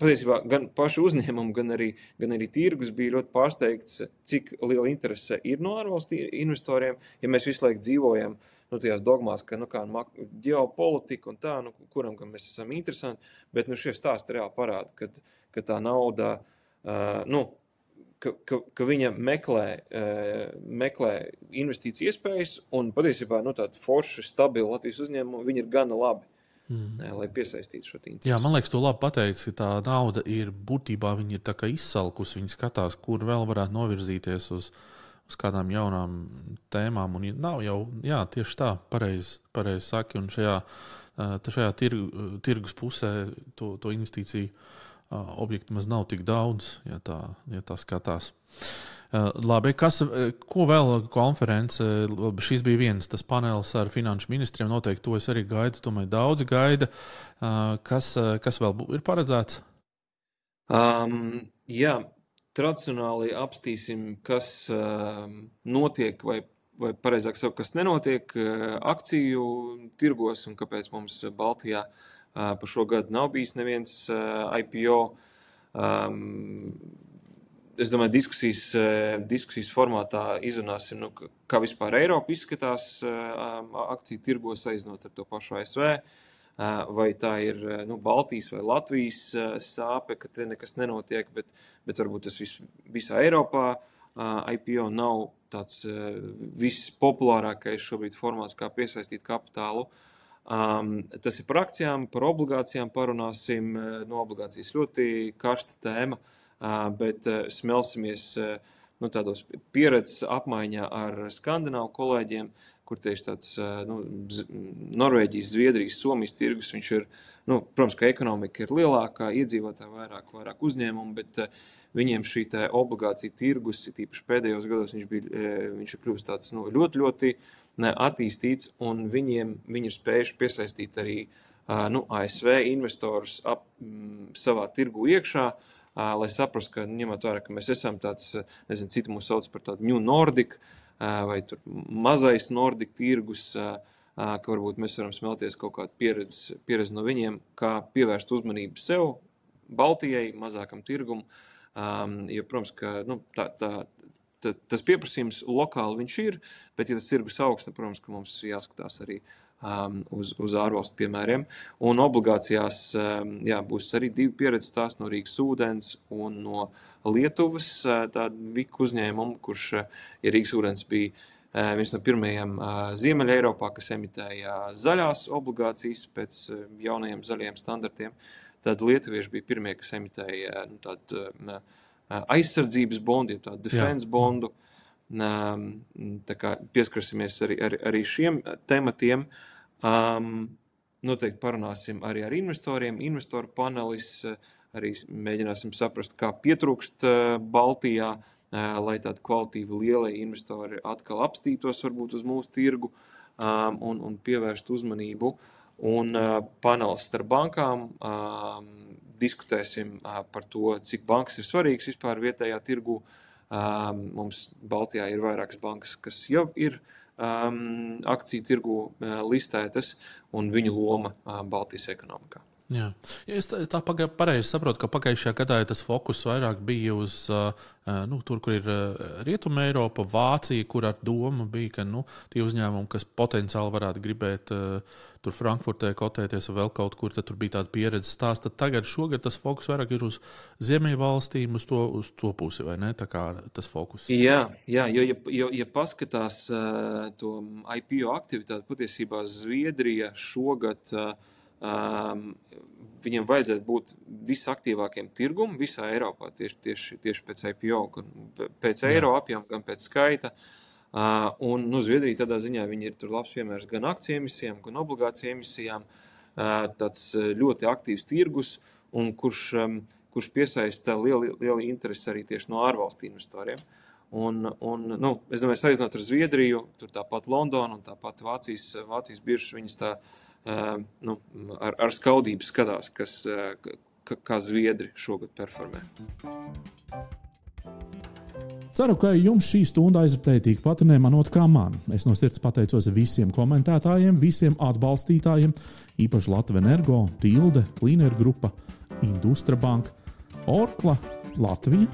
patiesībā gan paši uzņēmumi, gan arī tirgus bija ļoti pārsteigts, cik liela interese ir no ārvalstu investoriem, ja mēs visu laiku dzīvojam tajās dogmās, ka ģeopolitika un tā, kuram gan mēs esam interesanti, bet šie stāsti reāli parāda, ka tā nauda, ka viņa meklē investīciju iespējas, un patiesībā tāda forša, stabila Latvijas uzņēmuma, viņi ir gana labi. lai piesaistītu šo tīnu. Jā, man liekas, tu labi pateici, ka tā nauda ir būtībā, viņa ir tā kā izsalkusi, viņa skatās, kur vēl varētu novirzīties uz kādām jaunām tēmām, un nav jau, jā, tieši tā, pareizi saki, un šajā tirgus pusē to investīciju objektu maz nav tik daudz, ja tā skatās. Labi, ko vēl konference, šis bija viens, tas panelis ar finanšu ministriem, noteikti to es arī gaidu, tomēr daudzi gaida. Kas vēl ir paredzēts? Jā, tradicionāli apstīsim, kas notiek vai pareizāk sakot, kas nenotiek akciju tirgos un kāpēc mums Baltijā par šo gadu nav bijis neviens IPO. Es domāju, diskusijas formātā izrunāsim, kā vispār Eiropa izskatās akciju tirgos aiznot ar to pašu ASV, vai tā ir Baltijas vai Latvijas sāpe, ka te nekas nenotiek, bet varbūt tas visā Eiropā IPO nav tāds vispopulārākais šobrīd formāts, kā piesaistīt kapitālu. Tas ir par akcijām, par obligācijām parunāsim, obligācijas ļoti karsta tēma, bet smelsimies tādos pieredzes apmaiņā ar skandināvu kolēģiem, kur tieši tāds Norvēģijas, Zviedrijas, Somijas tirgus, viņš ir, protams, ka ekonomika ir lielākā, iedzīvotāji vairāk uzņēmumu, bet viņiem šī tā obligācija tirgus, tīpaši pēdējos gados, viņš ir kļuvis tāds ļoti, ļoti attīstīts, un viņi ir spējuši piesaistīt arī ASV investorus savā tirgu iekšā, lai saprastu, ka ņemot vērā, ka mēs esam tāds, citi mūs sauc par tādu New Nordic, vai tur mazais Nordic tirgus, ka varbūt mēs varam smelties kaut kādu pieredzi no viņiem, kā pievērst uzmanību sev, Baltijai, mazākam tirgumu, jo, protams, ka tas pieprasījums lokāli viņš ir, bet ja tas tirgus augsta, protams, ka mums jāskatās arī uz ārvalstu piemēriem. Un obligācijās būs arī divi pieredzes stāsti no Rīgas ūdens un no Lietuvas, tāda VIK uzņēmuma, kurš Rīgas ūdens bija viens no pirmajiem Ziemeļa Eiropā, kas emitēja zaļās obligācijas pēc jaunajiem zaļajiem standartiem. Tad lietuvieši bija pirmie, kas emitēja tādu aizsardzības bondu, tādu defense bondu. Tā kā pieskarsimies arī šiem tematiem. Noteikti parunāsim arī ar investoriem, investoru panelis, arī mēģināsim saprast, kā pietrūkst Baltijā, lai tādi kvalitīvi lielie investori atkal apstītos varbūt uz mūsu tirgu un pievērst uzmanību. Un panelis starp bankām, diskutēsim par to, cik bankas ir svarīgas vispār vietējā tirgu. Mums Baltijā ir vairākas bankas, kas jau ir akciju tirgu listētas un viņu loma Baltijas ekonomikā. Jā. Es tā pareizi saprotu, ka pagājušajā gadā tas fokus vairāk bija uz tur, kur ir Rietuma Eiropa, Vācija, kur ar domu bija, ka tie uzņēmumi, kas potenciāli varētu gribēt tur Frankfurtē kotēties vai vēl kaut kur, tad tur bija tāda pieredze stāsts. Tad tagad šogad tas fokus vairāk ir uz Ziemeļvalstīm, uz to pusi, vai ne? Tā kā tas fokus. Jā, jo paskatās to IPO aktivitāti, patiesībā Zviedrija šogad viņiem vajadzētu būt visaktīvākiem tirgum visā Eiropā, tieši pēc IPO, gan pēc eiro apjoma, gan pēc skaita. Un Zviedrija tādā ziņā viņi ir tur labs piemērs gan akciju emisijām, gan obligāciju emisijām. Tāds ļoti aktīvs tirgus, un kurš piesaista lielu interesi arī tieši no ārvalstu investoriem. Un es domāju, aiznot ar Zviedriju, tur tāpat Londona un tāpat Vācijas biržas, viņas tā ar skaudību skatās, kā Zviedri šogad performē. Ceru, ka jums šī stunda aizritēja tikpat nemanot kā man. Es no sirds pateicos visiem komentētājiem, visiem atbalstītājiem, īpaši Latva Energo, Tilde, Cleaner grupa, Industra Bank, Orkla, Latvija,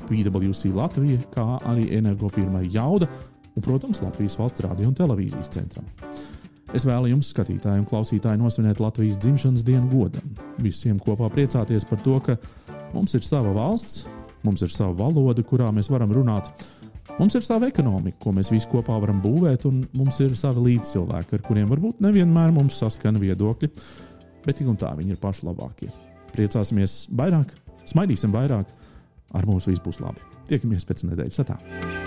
PwC Latvija, kā arī energofirmai Jauda un, protams, Latvijas valsts radio un televīzijas centram. Es vēlu jums, skatītāji un klausītāji, nosvinēt Latvijas dzimšanas dienu godam. Visiem kopā priecāties par to, ka mums ir sava valsts, mums ir sava valoda, kurā mēs varam runāt, mums ir sava ekonomika, ko mēs visi kopā varam būvēt, un mums ir savi līdzcilvēki, ar kuriem varbūt nevienmēr mums saskana viedokļi. bet tik un tā viņi ir paši labākie. Priecāsimies vairāk, smaidīsim vairāk, ar mums viss būs labi. Tiekamies pēc nedēļas. Atā!